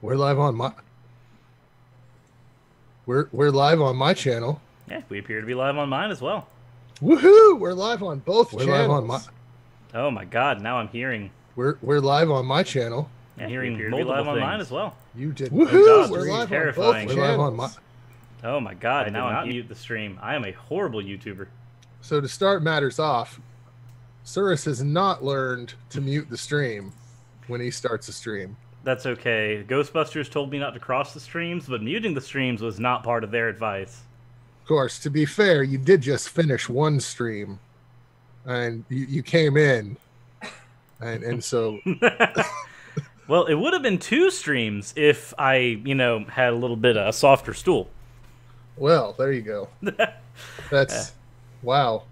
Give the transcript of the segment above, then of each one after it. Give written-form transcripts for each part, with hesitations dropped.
We're live on my we're live on my channel. Yeah, we appear to be live on mine as well. Woohoo! We're live on both We're channels. live on my. Oh my God! Now I'm hearing. We're live on my channel. Yeah, hearing we appear to be live on mine as well. You did. Woohoo! Oh God, we're live terrifying. on both channels. We're live on my. Oh my God! I now I'm mute the stream. I am a horrible YouTuber. So to start matters off, Cirrus has not learned to mute the stream when he starts a stream. That's okay. Ghostbusters told me not to cross the streams, but muting the streams was not part of their advice. Of course, to be fair, you did just finish one stream, and you came in, and so... Well, it would have been 2 streams if I, had a little bit of a softer stool. Well, there you go. That's... wow.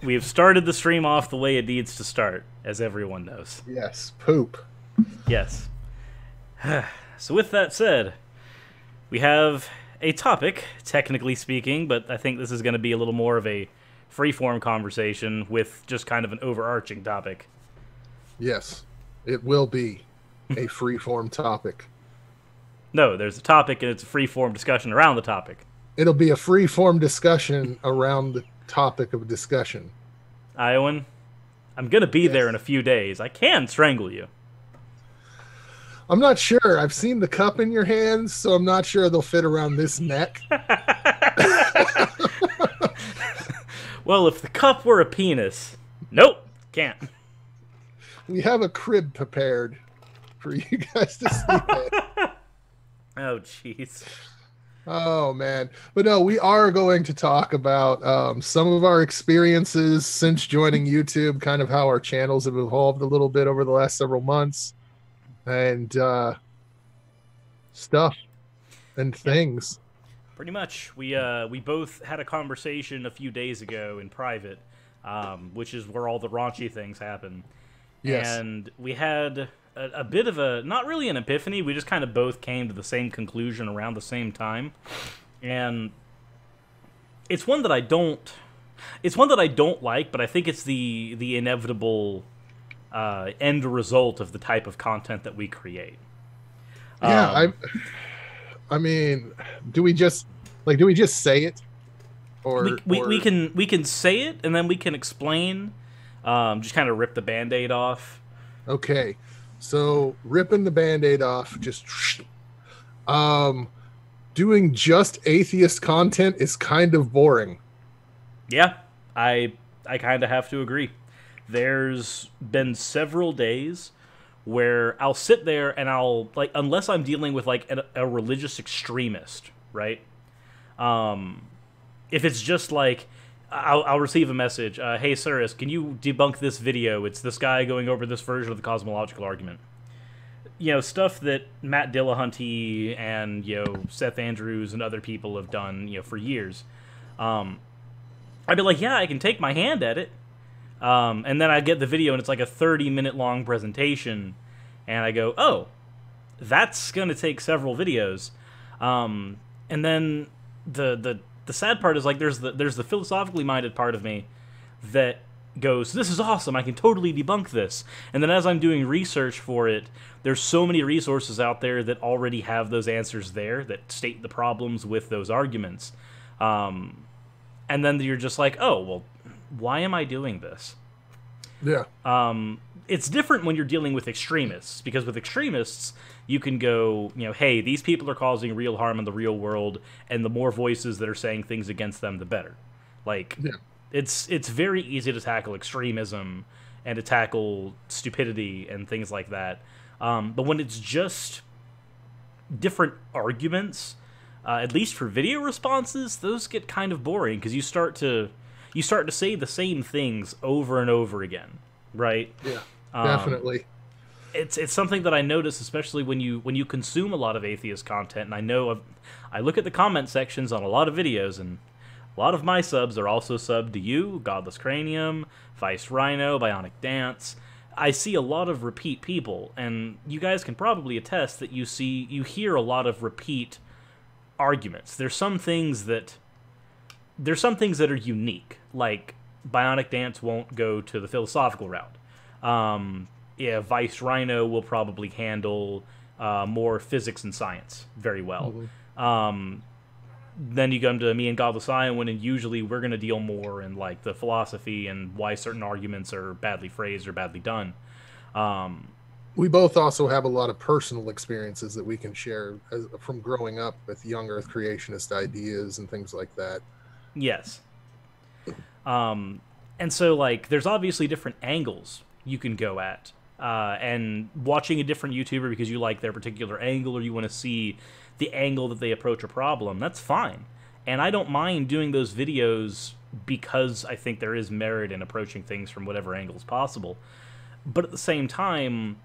We've started the stream off the way it needs to start, as everyone knows. Yes, poop. Yes. So with that said, we have a topic, technically speaking, but I think this is going to be a little more of a free-form conversation with just kind of an overarching topic. Yes, it will be a free-form topic. No, there's a topic and it's a free-form discussion around the topic. It'll be a free-form discussion around the topic of discussion. Iowan, I'm going to be there in a few days. I can strangle you. I'm not sure. I've seen the cup in your hands, so I'm not sure they'll fit around this neck. Well, if the cup were a penis, nope, can't. We have a crib prepared for you guys to sleep in. Oh, jeez. Oh, man. But no, we are going to talk about some of our experiences since joining YouTube, kind of how our channels have evolved a little bit over the last several months, and stuff and things. Pretty much. We both had a conversation a few days ago in private, which is where all the raunchy things happen. Yes. And we had a bit of a, not really an epiphany, we just kind of both came to the same conclusion around the same time. And it's one that I don't like, but I think it's the inevitable end result of the type of content that we create. Yeah, I mean, do we just say it? Or we can say it and then we can explain, just kind of rip the Band-Aid off. Okay. So ripping the Band-Aid off, just doing just atheist content is kind of boring. Yeah, I kind of have to agree. There's been several days where I'll sit there and I'll, like, unless I'm dealing with like a religious extremist, right? If it's just like I'll receive a message, hey Cirrus, can you debunk this video? It's this guy going over this version of the cosmological argument. Stuff that Matt Dillahunty and, Seth Andrews and other people have done, for years. I'd be like, yeah, I can take my hand at it. And then I get the video and it's like a 30-minute long presentation. And I go, oh, that's going to take several videos. And then the sad part is, like, there's the philosophically minded part of me that goes, this is awesome, I can totally debunk this. And then as I'm doing research for it, there's so many resources out there that already have those answers there that state the problems with those arguments. And then you're just like, oh, well, why am I doing this? Yeah. It's different when you're dealing with extremists, because with extremists, you can go, hey, these people are causing real harm in the real world, and the more voices that are saying things against them, the better. Like, yeah. It's very easy to tackle extremism and to tackle stupidity and things like that. But when it's just different arguments, at least for video responses, those get kind of boring, because you start to say the same things over and over again, right? Yeah, definitely. It's something that I notice, especially when you consume a lot of atheist content, and I know I look at the comment sections on a lot of videos, and a lot of my subs are also subbed to you, Godless Cranium, Vice Rhino, Bionic Dance. I see a lot of repeat people, and you guys can probably attest that you hear a lot of repeat arguments. There's some things that are unique, like Bionic Dance won't go to the philosophical route. yeah, Vice Rhino will probably handle more physics and science very well. Then you come to me and Godless Iowan, and usually we're going to deal more in like the philosophy and why certain arguments are badly phrased or badly done. We both also have a lot of personal experiences that we can share from growing up with young Earth creationist ideas and things like that. Yes. And so, like, there's obviously different angles you can go at. And watching a different YouTuber because you like their particular angle or you want to see the angle that they approach a problem, that's fine. And I don't mind doing those videos because I think there is merit in approaching things from whatever angle is possible. But at the same time,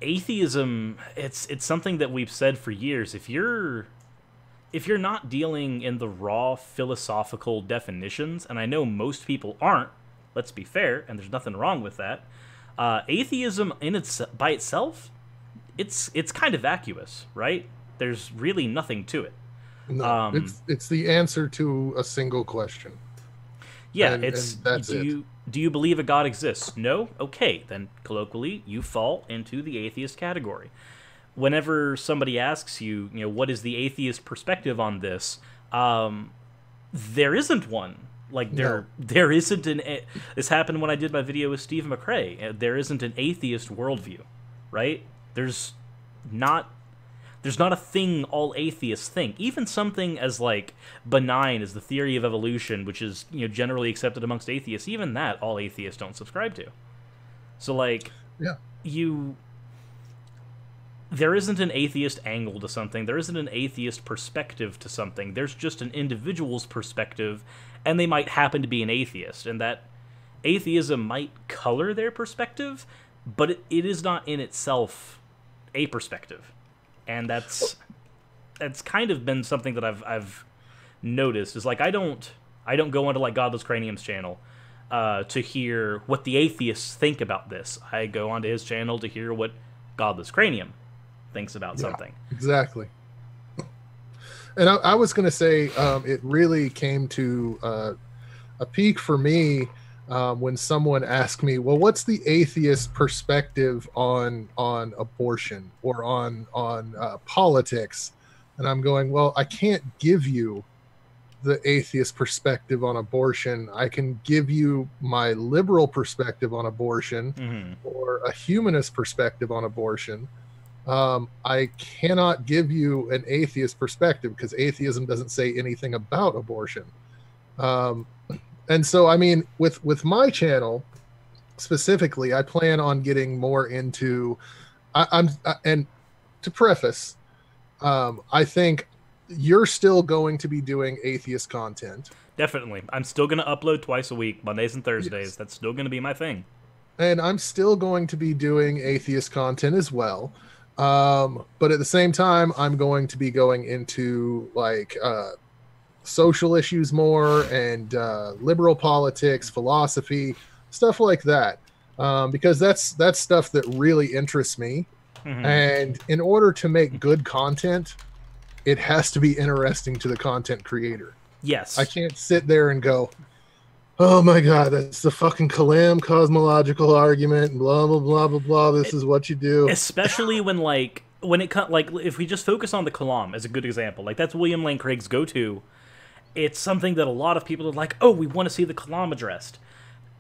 atheism, it's something that we've said for years. If you're not dealing in the raw philosophical definitions, and I know most people aren't, let's be fair, and there's nothing wrong with that, atheism by itself, it's kind of vacuous, right? There's really nothing to it. No, it's the answer to a single question. Yeah, and that's it. Do you believe a God exists? No? Okay, then colloquially, you fall into the atheist category. Whenever somebody asks you, what is the atheist perspective on this, there isn't one. Like, there isn't this happened when I did my video with Steve McRae. There isn't an atheist worldview, right? There's not a thing all atheists think. Even something as, like, benign as the theory of evolution, which is, generally accepted amongst atheists, even that all atheists don't subscribe to. So, like, yeah. There isn't an atheist angle to something. There isn't an atheist perspective to something. There's just an individual's perspective, and they might happen to be an atheist. And that atheism might color their perspective, but it is not in itself a perspective. And that's kind of been something that I've noticed. Is like I don't go onto like Godless Cranium's channel to hear what the atheists think about this. I go onto his channel to hear what Godless Cranium thinks about something. Exactly. And I was going to say it really came to a peak for me when someone asked me, well, what's the atheist perspective on abortion or on politics? And I'm going, well, I can't give you the atheist perspective on abortion. I can give you my liberal perspective on abortion or a humanist perspective on abortion. I cannot give you an atheist perspective because atheism doesn't say anything about abortion. And so, I mean, with my channel specifically, I plan on getting more into, and to preface, I think you're still going to be doing atheist content. Definitely. I'm still going to upload twice a week, Mondays and Thursdays. Yes. That's still going to be my thing. And I'm still going to be doing atheist content as well. But at the same time, I'm going to be going into like social issues more and liberal politics, philosophy, stuff like that, because that's stuff that really interests me. And in order to make good content, it has to be interesting to the content creator. Yes. I can't sit there and go, oh my God, that's the fucking Kalam cosmological argument, and blah, blah, blah, blah, blah. This is what you do. Especially when if we just focus on the Kalam as a good example, like that's William Lane Craig's go-to. It's something that a lot of people are like, oh, we want to see the Kalam addressed.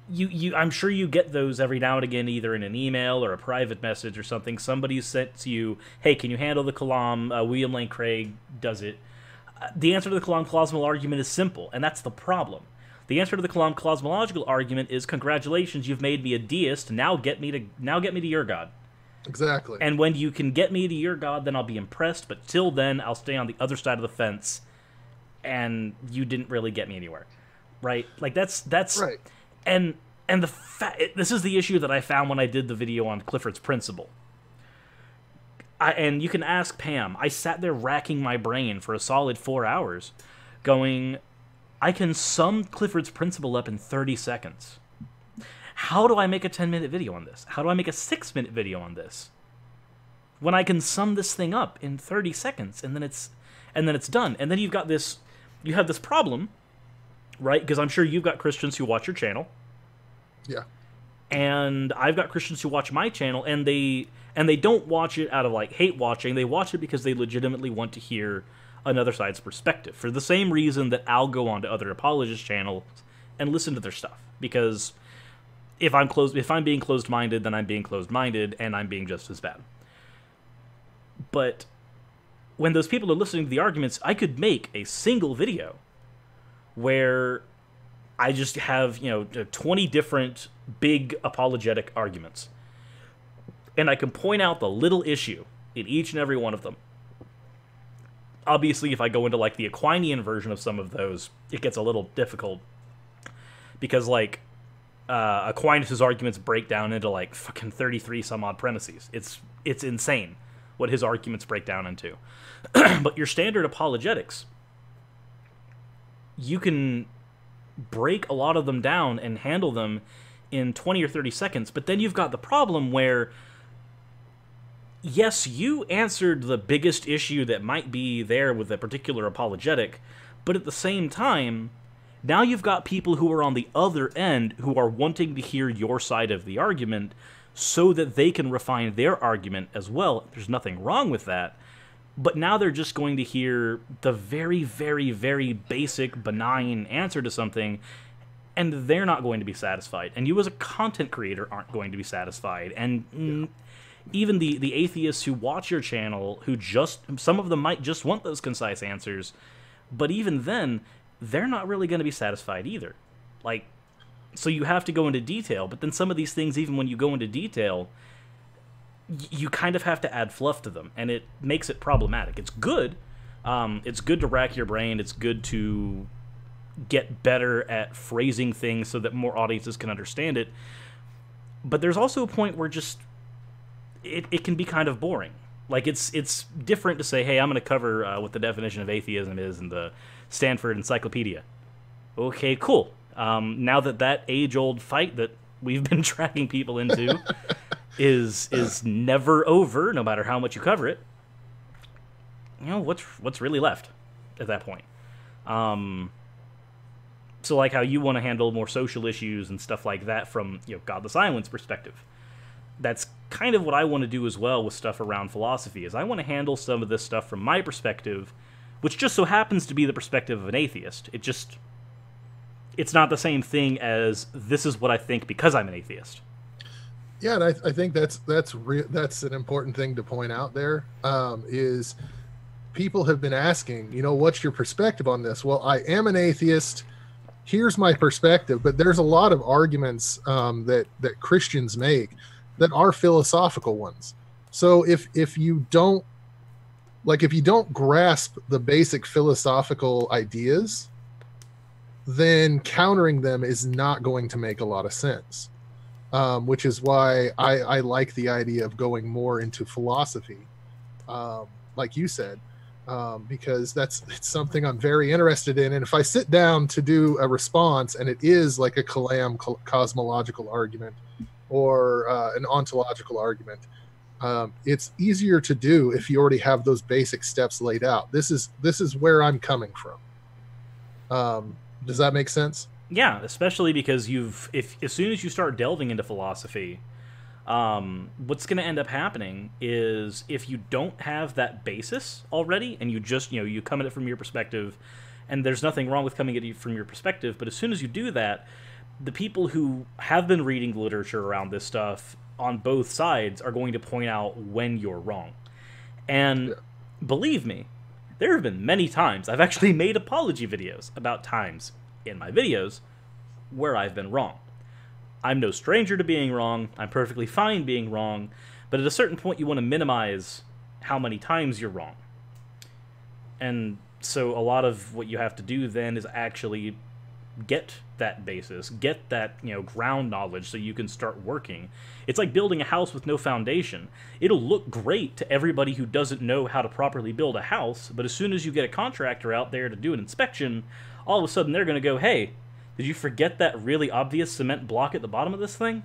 I'm sure you get those every now and again, either in an email or a private message or something. Somebody sent to you, hey, can you handle the Kalam? William Lane Craig does it. The answer to the Kalam cosmological argument is simple, and that's the problem. The answer to the Kalam cosmological argument is, congratulations, you've made me a deist. Now get me to your God. Exactly. And when you can get me to your God, then I'll be impressed. But till then, I'll stay on the other side of the fence. And you didn't really get me anywhere, right? Like that's right. And this is the issue that I found when I did the video on Clifford's Principle. And you can ask Pam. I sat there racking my brain for a solid 4 hours, going, I can sum Clifford's Principle up in 30 seconds. How do I make a 10-minute video on this? How do I make a 6-minute video on this? When I can sum this thing up in 30 seconds, and then it's done. And then you have this problem, right? Because I'm sure you've got Christians who watch your channel. Yeah. And I've got Christians who watch my channel, and they don't watch it out of like hate watching. They watch it because they legitimately want to hear another side's perspective, for the same reason that I'll go on to other apologist channels and listen to their stuff. Because if I'm being closed-minded, then I'm being closed-minded, and I'm being just as bad. But when those people are listening to the arguments, I could make a single video where I just have, 20 different big apologetic arguments. And I can point out the little issue in each and every one of them. Obviously, if I go into, like, the Aquinian version of some of those, it gets a little difficult. Because, like, Aquinas' arguments break down into, like, fucking 33 some odd premises. It's insane what his arguments break down into. But your standard apologetics, you can break a lot of them down and handle them in 20 or 30 seconds, but then you've got the problem where, yes, you answered the biggest issue that might be there with a particular apologetic, but at the same time, now you've got people who are on the other end who are wanting to hear your side of the argument so that they can refine their argument as well. There's nothing wrong with that. But now they're just going to hear the very, very, very basic, benign answer to something, and they're not going to be satisfied. And you as a content creator aren't going to be satisfied. And even the atheists who watch your channel, some of them might just want those concise answers, but even then, they're not really going to be satisfied either. Like, so you have to go into detail, but then some of these things, even when you go into detail, you kind of have to add fluff to them, and it makes it problematic. It's good. It's good to rack your brain. It's good to get better at phrasing things so that more audiences can understand it. But there's also a point where just it can be kind of boring. Like, it's different to say, hey, I'm going to cover what the definition of atheism is in the Stanford Encyclopedia. Okay, cool. Now that age-old fight that we've been tracking people into is never over, no matter how much you cover it, what's really left at that point? So like how you want to handle more social issues and stuff like that from Godless Iowan's perspective. That's kind of what I want to do as well with stuff around philosophy, is I want to handle some of this stuff from my perspective, which just so happens to be the perspective of an atheist. It's not the same thing as this is what I think because I'm an atheist. Yeah, and I think that's an important thing to point out there, is people have been asking, what's your perspective on this? Well, I am an atheist. Here's my perspective. But there's a lot of arguments that Christians make that are philosophical ones. So if you don't grasp the basic philosophical ideas, then countering them is not going to make a lot of sense. Which is why I like the idea of going more into philosophy, like you said, because it's something I'm very interested in. And if I sit down to do a response and it is like a Kalam cosmological argument or an ontological argument, it's easier to do if you already have those basic steps laid out. This is where I'm coming from. Does that make sense? Yeah, especially because as soon as you start delving into philosophy, what's going to end up happening is if you don't have that basis already, and you just you come at it from your perspective, and there's nothing wrong with coming at it from your perspective, but as soon as you do that, the people who have been reading the literature around this stuff on both sides are going to point out when you're wrong. And believe me, there have been many times I've actually made apology videos about times in my videos where I've been wrong. I'm no stranger to being wrong. I'm perfectly fine being wrong. But at a certain point, you want to minimize how many times you're wrong. And so a lot of what you have to do then is actually get that basis, get that ground knowledge so you can start working. It's like building a house with no foundation. It'll look great to everybody who doesn't know how to properly build a house, but as soon as you get a contractor out there to do an inspection, all of a sudden they're going to go, hey, did you forget that really obvious cement block at the bottom of this thing?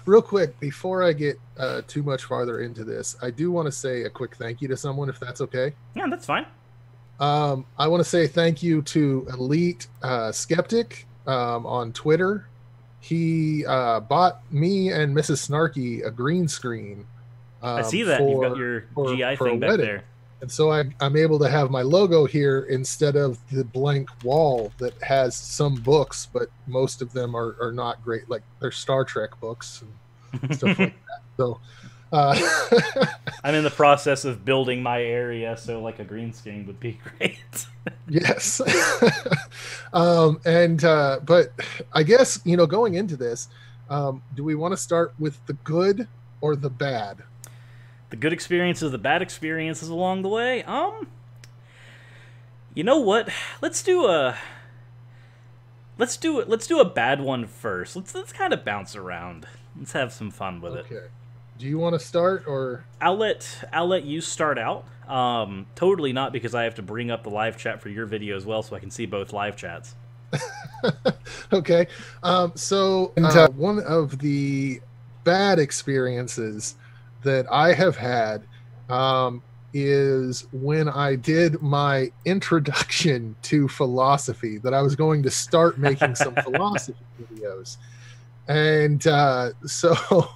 Real quick, before I get too much farther into this, I do want to say a quick thank you to someone, if that's okay. Yeah, that's fine. I want to say thank you to Elite Skeptic on Twitter. He bought me and Mrs. Snarky a green screen I see that you've got your GI for a thing back wedding. there. And so I'm able to have my logo here instead of the blank wall that has some books, but most of them are not great. Like they're Star Trek books and stuff like that. So I'm in the process of building my area, so like a green screen would be great. yes. But I guess, going into this, do we want to start with the good or the bad? The good experiences, the bad experiences along the way. You know what? Let's do a bad one first. Let's kind of bounce around. Let's have some fun with it. Okay. Do you want to start, or I'll let you start out. Totally not, because I have to bring up the live chat for your video as well, so I can see both live chats. Okay. So one of the bad experiences that I have had is when I did my introduction to philosophy, that I was going to start making some philosophy videos. And so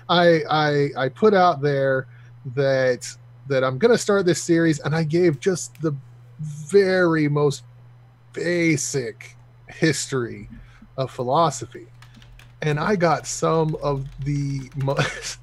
I put out there that I'm going to start this series, and I gave just the very most basic history of philosophy. And I got some of the most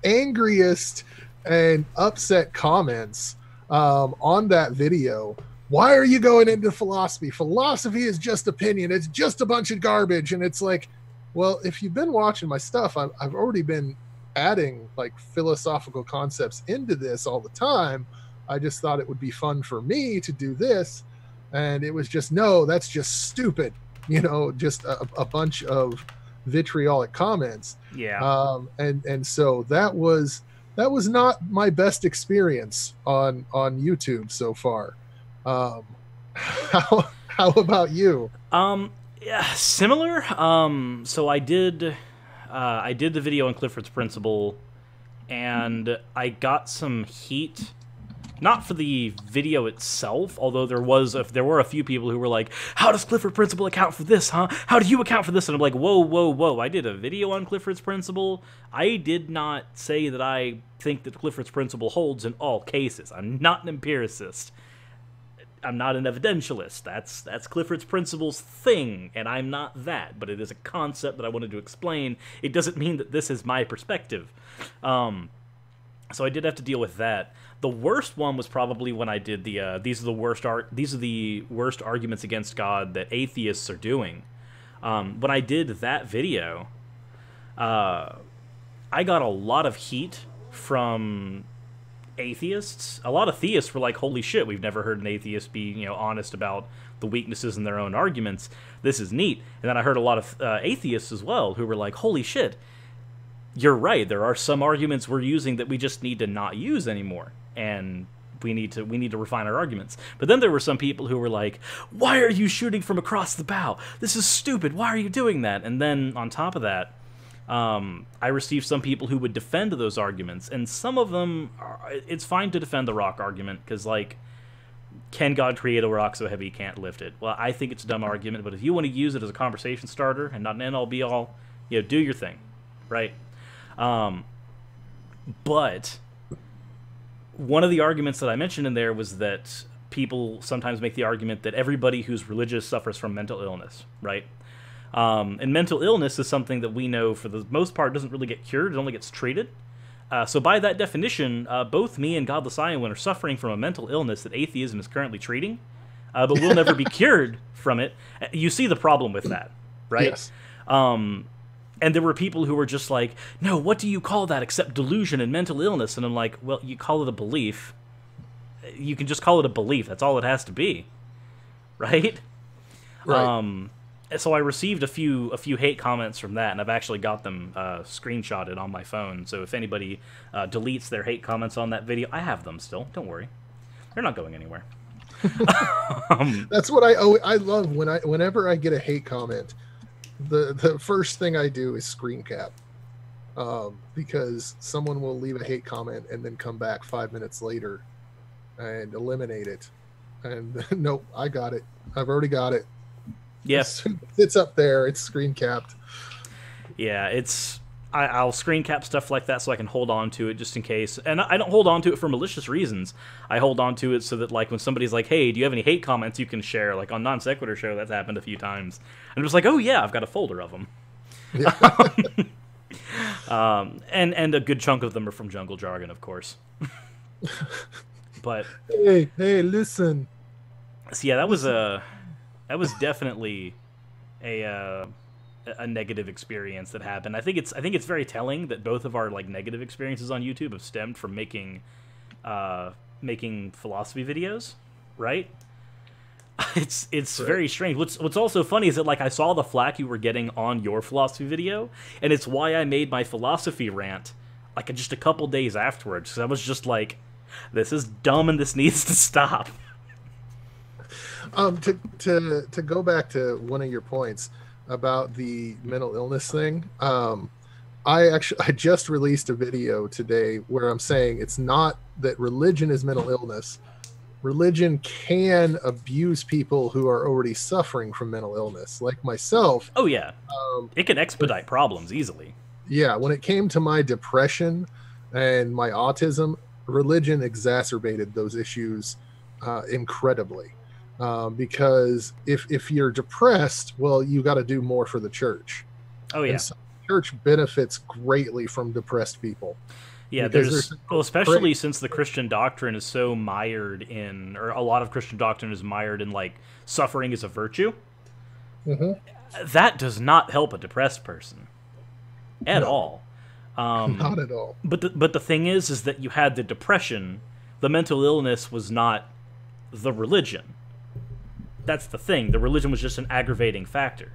angriest and upset comments on that video. Why are you going into philosophy? Philosophy is just opinion. It's just a bunch of garbage. And it's like, well, if you've been watching my stuff, I've already been adding like philosophical concepts into this all the time. I just thought it would be fun for me to do this. And it was just, no, that's just stupid. Just a bunch of vitriolic comments. Yeah. And so that was not my best experience on YouTube so far. How about you? Yeah, similar. So I did the video on Clifford's Principle, and I got some heat. Not for the video itself, although there were a few people who were like, how does Clifford Principle account for this, huh? How do you account for this? And I'm like, whoa. I did a video on Clifford's Principle. I did not say that I think that Clifford's Principle holds in all cases. I'm not an empiricist. I'm not an evidentialist. That's Clifford's Principle's thing, and I'm not that. But it is a concept that I wanted to explain. It doesn't mean that this is my perspective. So I did have to deal with that. The worst one was probably when I did the these are the worst arguments against God that atheists are doing. When I did that video, I got a lot of heat from atheists. A lot of theists were like, holy shit, we've never heard an atheist be honest about the weaknesses in their own arguments. This is neat. And then I heard a lot of atheists as well who were like, holy shit, you're right, there are some arguments we're using that we just need to not use anymore, and we need to refine our arguments. But then there were some people who were like, why are you shooting from across the bow? This is stupid. Why are you doing that? And then on top of that, I received some people who would defend those arguments, and some of them it's fine to defend the rock argument, because like, can God create a rock so heavy he can't lift it? Well, I think it's a dumb argument, but if you want to use it as a conversation starter and not an end all be all, do your thing, right? But one of the arguments that I mentioned in there was that people sometimes make the argument that everybody who's religious suffers from mental illness, right? And mental illness is something that we know for the most part doesn't really get cured, it only gets treated. So by that definition, both me and Godless Iowan are suffering from a mental illness that atheism is currently treating, but we'll never be cured from it. You see the problem with that, right? Yes. And there were people who were just like, no, what do you call that except delusion and mental illness? And I'm like, well, you call it a belief. You can just call it a belief. That's all it has to be. Right? Right. So I received a few hate comments from that, and I've actually got them screenshotted on my phone. So if anybody deletes their hate comments on that video, I have them still. Don't worry. They're not going anywhere. That's what I love whenever I get a hate comment. The first thing I do is screen cap, because someone will leave a hate comment and then come back 5 minutes later and eliminate it. And nope, I got it. I've already got it. Yeah, It's up there. It's screen capped. yeah, I'll screen cap stuff like that so I can hold on to it just in case. And I don't hold on to it for malicious reasons. I hold on to it so that, like, when somebody's like, hey, do you have any hate comments you can share? Like, on Non Sequitur Show, that's happened a few times. And I'm just like, oh, yeah, I've got a folder of them. Yeah. And a good chunk of them are from Jungle Jargon, of course. But hey, listen. so yeah, that was definitely a negative experience that happened. I think it's very telling that both of our like negative experiences on YouTube have stemmed from making philosophy videos, right? It's right. Very strange. What's also funny is that like I saw the flack you were getting on your philosophy video, and it's why I made my philosophy rant like just a couple days afterwards, because I was just like, this is dumb and this needs to stop. To go back to one of your points about the mental illness thing, I just released a video today where I'm saying it's not that religion is mental illness. Religion can abuse people who are already suffering from mental illness, like myself. Oh yeah, it can expedite problems easily. Yeah, when it came to my depression and my autism, religion exacerbated those issues incredibly. Because if you're depressed, well, you got to do more for the church. Oh yeah, so the church benefits greatly from depressed people. Yeah, especially since the Christian doctrine is so mired in, or a lot of Christian doctrine is mired in like suffering is a virtue. Mm-hmm. That does not help a depressed person at all. Not at all. But the thing is that you had the depression. The mental illness was not the religion. That's the thing. The religion was just an aggravating factor.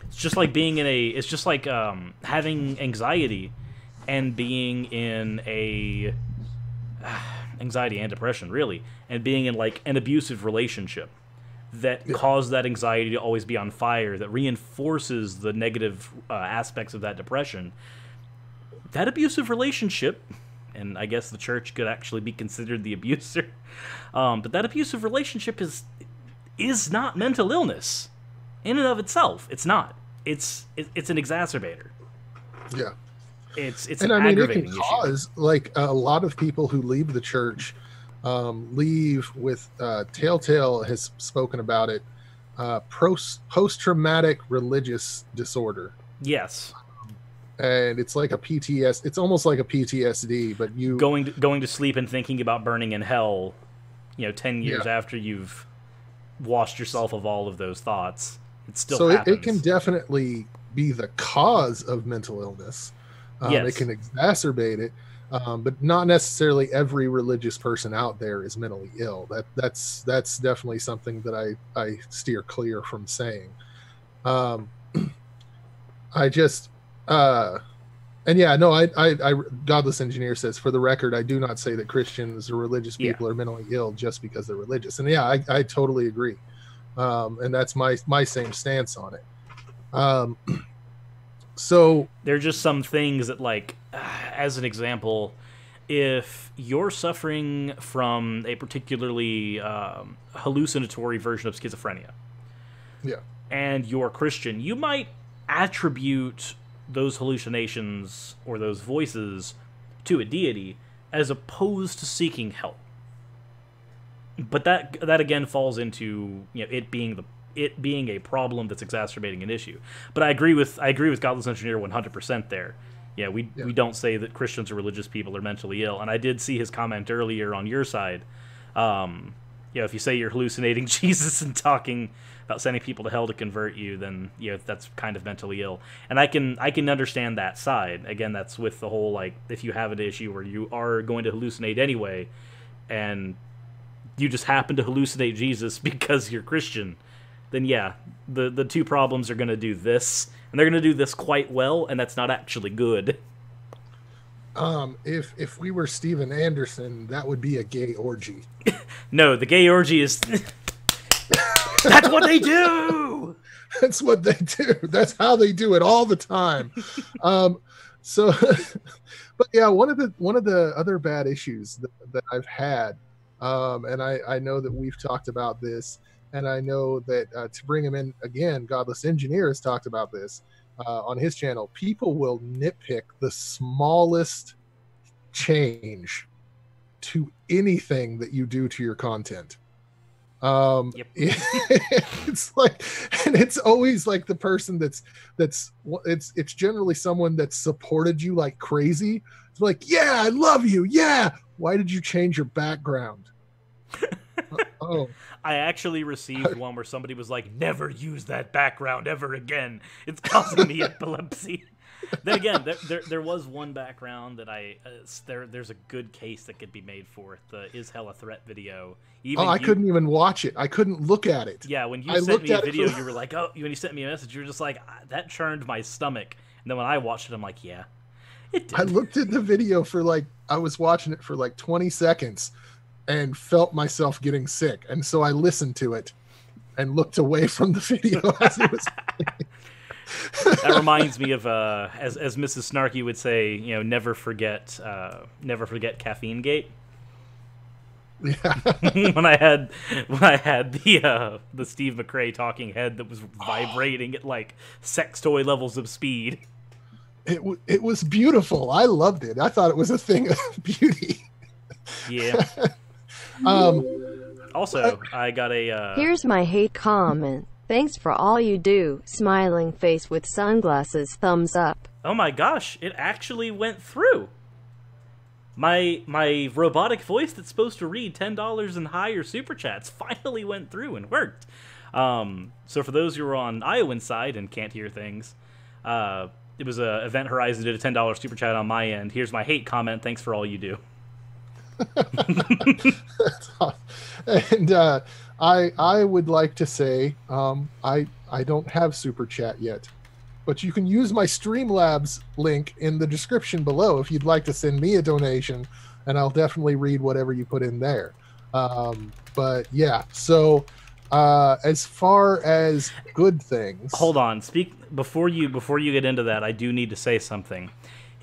It's just like being in a. It's just like having anxiety and being in a anxiety and depression, really, and being in like an abusive relationship that caused that anxiety to always be on fire, that reinforces the negative aspects of that depression. That abusive relationship, and I guess the church could actually be considered the abuser, but that abusive relationship is not mental illness in and of itself. It's not. It's an exacerbator. Yeah. It's and an I mean, aggravating it can cause issue. Like a lot of people who leave the church leave with Telltale has spoken about it, post-traumatic religious disorder. Yes. And it's like a PTS. It's almost like a PTSD, but you going to sleep and thinking about burning in hell, 10 years after you've washed yourself of all of those thoughts. It still happens. It can definitely be the cause of mental illness. Yes. It can exacerbate it, but not necessarily every religious person out there is mentally ill. That's definitely something that I steer clear from saying. I just and yeah, no, I Godless Engineer says, for the record, I do not say that Christians or religious people are mentally ill just because they're religious. And yeah, I totally agree. And that's my same stance on it. So there are just some things that, like, as an example, if you're suffering from a particularly hallucinatory version of schizophrenia, and you're Christian, you might attribute those hallucinations or those voices to a deity as opposed to seeking help. But that again falls into it being a problem that's exacerbating an issue. But I agree with Godless Engineer 100% there. Yeah, we don't say that Christians or religious people are mentally ill. And I did see his comment earlier on your side. If you say you're hallucinating Jesus and talking about sending people to hell to convert you, then that's kind of mentally ill. And I can understand that side. Again, that's with the whole, like, if you have an issue where you are going to hallucinate anyway, and you just happen to hallucinate Jesus because you're Christian, then the two problems are going to do this, and they're going to do this quite well, and that's not actually good. If we were Steven Anderson, that would be a gay orgy. No, the gay orgy is that's what they do. That's what they do. That's how they do it all the time. But yeah, one of the other bad issues that I've had And I know that we've talked about this, and I know that to bring him in again, Godless Engineer has talked about this on his channel. People will nitpick the smallest change to anything that you do to your content. Yep. It's like, and it's always like the person that's it's generally someone that supported you like crazy. It's like, yeah, I love you. Yeah, why did you change your background? Oh, I actually received one where somebody was like, never use that background ever again. It's causing me epilepsy. Then again, there was one background that there's a good case that could be made for it. The Is Hell a Threat video. Even I couldn't even watch it. I couldn't look at it. Yeah, when you sent me a video, you were like, when you sent me a message, you were just like, that churned my stomach. And then when I watched it, I'm like, yeah, it did. I looked at the video for I was watching it for 20 seconds and felt myself getting sick. And so I listened to it and looked away from the video as it was That reminds me of, as Mrs. Snarky would say, never forget Caffeine Gate. Yeah. when I had the Steve McRae talking head that was vibrating at sex toy levels of speed. It was beautiful. I loved it. I thought it was a thing of beauty. Yeah. Also, I got a Here's my hate comment. Thanks for all you do. Smiling face with sunglasses, thumbs up. Oh my gosh, it actually went through. My robotic voice that's supposed to read $10 and higher super chats finally went through and worked. So for those who are on Iowan's side and can't hear things, it was a Event Horizon did a $10 super chat on my end. Here's my hate comment. Thanks for all you do. And I would like to say I don't have super chat yet, but you can use my Streamlabs link in the description below if you'd like to send me a donation, and I'll definitely read whatever you put in there. But yeah, so as far as good things, hold on. Before you get into that, I do need to say something.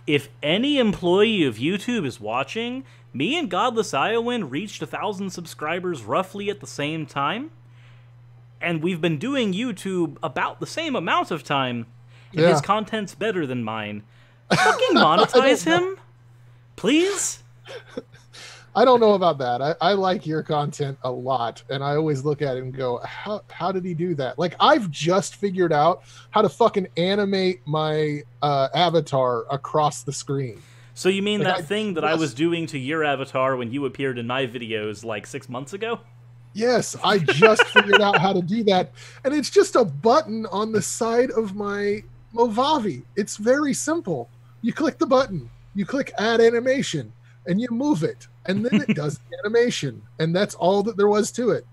If any employee of YouTube is watching, me and Godless Iowan reached 1,000 subscribers roughly at the same time, and we've been doing YouTube about the same amount of time, and his content's better than mine. Fucking monetize him, please. I don't know about that. I like your content a lot, and I always look at it and go, how did he do that? I've just figured out how to fucking animate my avatar across the screen. So you mean that thing that I was doing to your avatar when you appeared in my videos 6 months ago? Yes, I just figured out how to do that, and it's just a button on the side of my Movavi. It's very simple. You click the button, you click add animation, and you move it, and then it does the animation, and that's all that there was to it.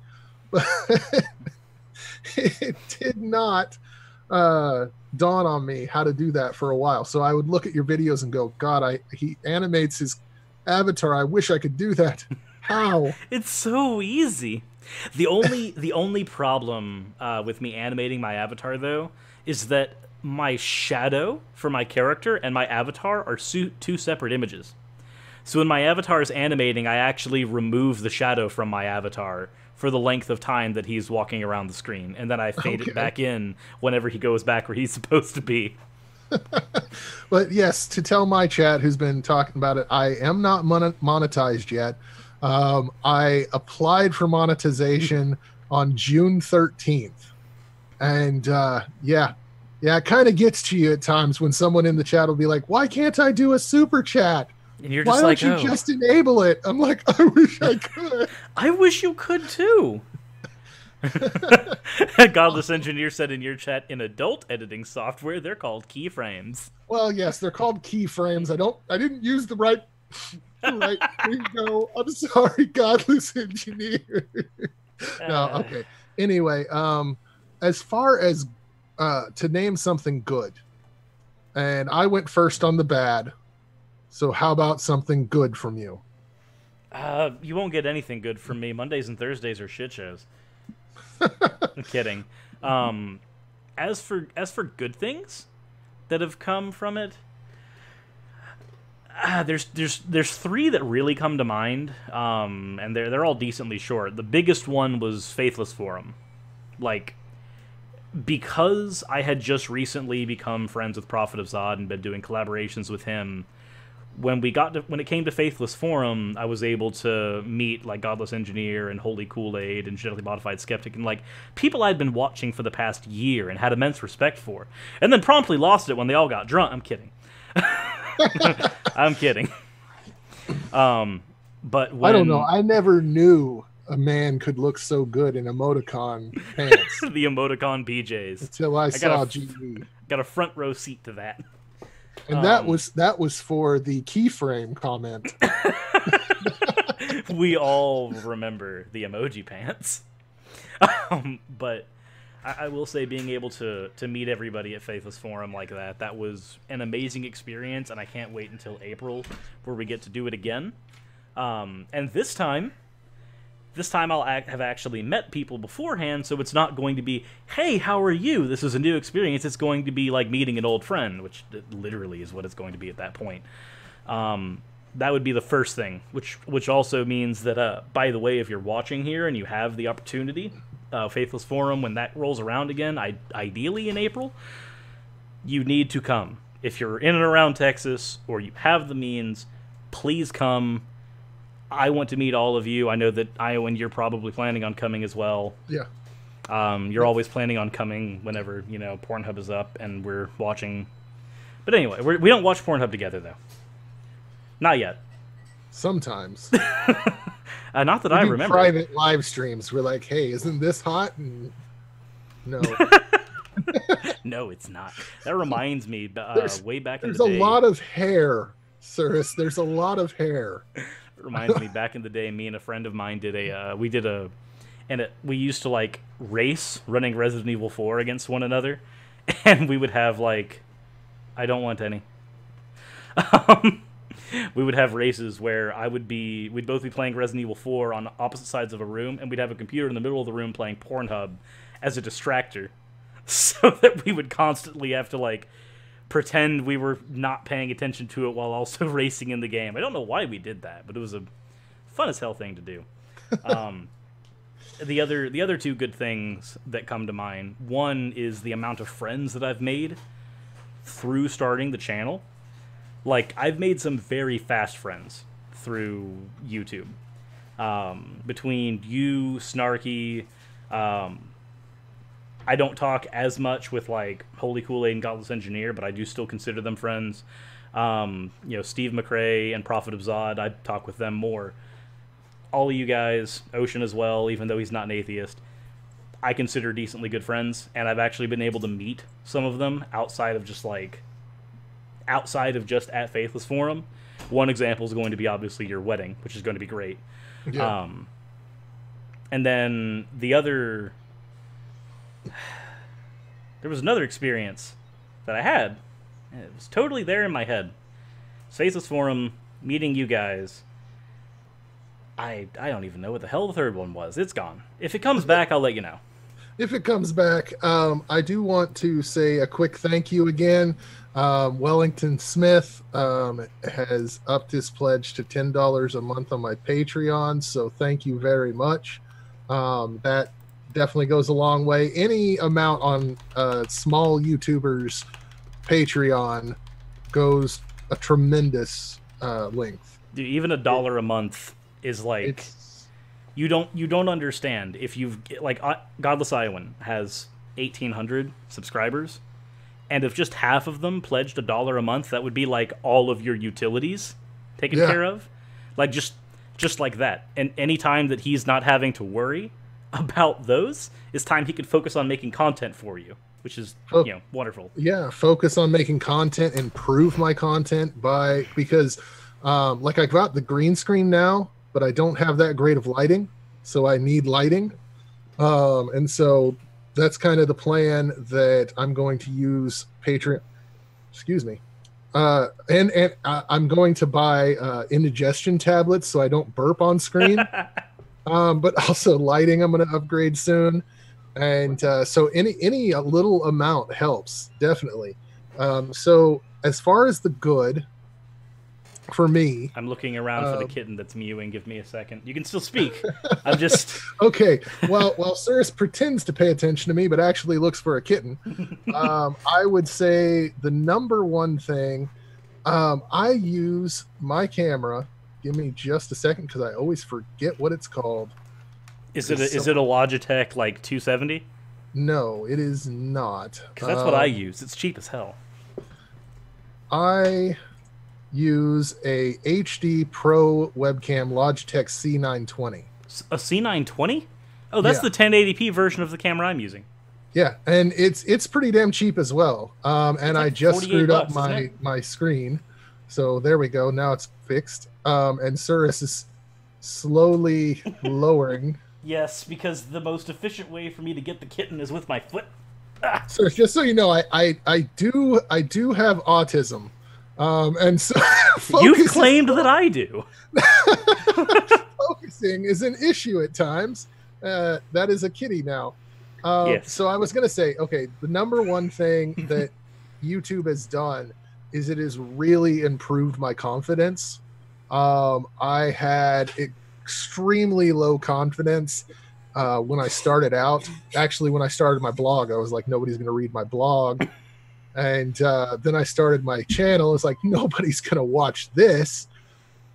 But it did not dawn on me how to do that for a while. So I would look at your videos and go, God, he animates his avatar. I wish I could do that. How? It's so easy. The only problem with me animating my avatar, though, is that my shadow for my character and my avatar are two separate images. So when my avatar is animating, I actually remove the shadow from my avatar for the length of time that he's walking around the screen, and then I fade it back in whenever he goes back where he's supposed to be. But yes, to tell my chat who's been talking about it, I am not monetized yet. I applied for monetization on June 13th. And yeah, it kind of gets to you at times when someone in the chat will be like, why can't I do a super chat? And you're just like, why don't you just enable it? I'm like, I wish I could. I wish you could too. Godless Engineer said in your chat, in adult editing software, they're called keyframes. Well, yes, they're called keyframes. I didn't use the right lingo. I'm sorry, Godless Engineer. No, okay. Anyway, as far as to name something good, and I went first on the bad. So how about something good from you? You won't get anything good from me. Mondays and Thursdays are shit shows. I'm kidding. As for good things that have come from it, There's three that really come to mind, and they're all decently short. The biggest one was Faithless Forum, like, because I had just recently become friends with Prophet of Zod and been doing collaborations with him. When it came to Faithless Forum, I was able to meet like Godless Engineer and Holy Kool-Aid and Genetically Modified Skeptic and like people I'd been watching for the past year and had immense respect for, and then promptly lost it when they all got drunk. I'm kidding. I'm kidding. But when... I don't know. I never knew a man could look so good in emoticon pants. The emoticon BJs. Until I saw GE. Got a front row seat to that. And that was for the keyframe comment. We all remember the emoji pants. But I will say being able to meet everybody at Faithless Forum like that was an amazing experience, and I can't wait until April where we get to do it again. And this time I'll have actually met people beforehand, so it's not going to be, hey, how are you? This is a new experience. It's going to be like meeting an old friend, which literally is what it's going to be at that point. That would be the first thing, which also means that, by the way, if you're watching here and you have the opportunity, Faithless Forum, when that rolls around again, ideally in April, you need to come. If you're in and around Texas or you have the means, please come. I want to meet all of you. I know that, Iowan, you're probably planning on coming as well. Yeah. You're always planning on coming whenever, Pornhub is up and we're watching. But anyway, we don't watch Pornhub together, though. Not yet. Sometimes. Not that I remember. Private live streams. We're like, hey, isn't this hot? And no. No, it's not. That reminds me, way back in the day. There's a lot of hair, Cirrus. There's a lot of hair. It reminds me, back in the day, me and a friend of mine we used to like race running Resident Evil 4 against one another, and we would have like, I don't want any. We would have races where we'd both be playing Resident Evil 4 on opposite sides of a room, and we'd have a computer in the middle of the room playing Pornhub as a distractor, so that we would constantly have to like pretend we were not paying attention to it while also racing in the game. I don't know why we did that, but it was a fun as hell thing to do. The other two good things that come to mind, one is the amount of friends that I've made through starting the channel. Like, I've made some very fast friends through YouTube. Between you, Snarky, I don't talk as much with, like, Holy Kool-Aid and Godless Engineer, but I do still consider them friends. Steve McRae and Prophet of Zod, I talk with them more. All of you guys, Ocean as well, even though he's not an atheist, I consider decently good friends, and I've actually been able to meet some of them outside of just at Faithless Forum. One example is going to be obviously your wedding, which is going to be great. Yeah. And then the other... There was another experience that I had, and it was totally there in my head. Faithless Forum, meeting you guys. I don't even know what the hell the third one was. It's gone. If it comes back, I'll let you know. If it comes back, I do want to say a quick thank you again. Wellington Smith has upped his pledge to $10 a month on my Patreon, so thank you very much. That definitely goes a long way. Any amount on small YouTubers' Patreon goes a tremendous length. Dude, even $1 a month is like... You don't understand. If you've... Like, Godless Iowan has 1,800 subscribers, and if just half of them pledged $1 a month, that would be like all of your utilities taken care of. Like, just like that. And any time that he's not having to worry about those is time he could focus on making content for you, which is wonderful. Yeah, focus on making content, improve my content because like I got the green screen now, but I don't have that great of lighting, so I need lighting. And so that's kind of the plan, that I'm going to use Patreon. Excuse me. And I'm going to buy indigestion tablets so I don't burp on screen. But also lighting I'm going to upgrade soon. And so any little amount helps, definitely. So as far as the good, for me. I'm looking around for the kitten that's mewing. Give me a second. You can still speak. I'm just... Okay. Well, Cirrus pretends to pay attention to me, but actually looks for a kitten. I would say the number one thing, I use my camera. Give me just a second because I always forget what it's called. Is it a Logitech like 270? No, it is not. Because that's what I use. It's cheap as hell. I use a HD Pro webcam Logitech C920. A C920? Oh, that's the 1080p version of the camera I'm using. Yeah, and it's pretty damn cheap as well. And like I just screwed up my screen. So there we go. Now it's fixed. And Cirrus is slowly lowering. Yes, because the most efficient way for me to get the kitten is with my foot. Ah. So just so you know, I do have autism. And so you've claimed that I do. Focusing is an issue at times. That is a kitty now. Yes. So I was going to say, okay, the number one thing that YouTube has done is it has really improved my confidence. I had extremely low confidence when I started out. Actually, when I started my blog, I was like, nobody's going to read my blog. And then I started my channel. It's like, nobody's going to watch this.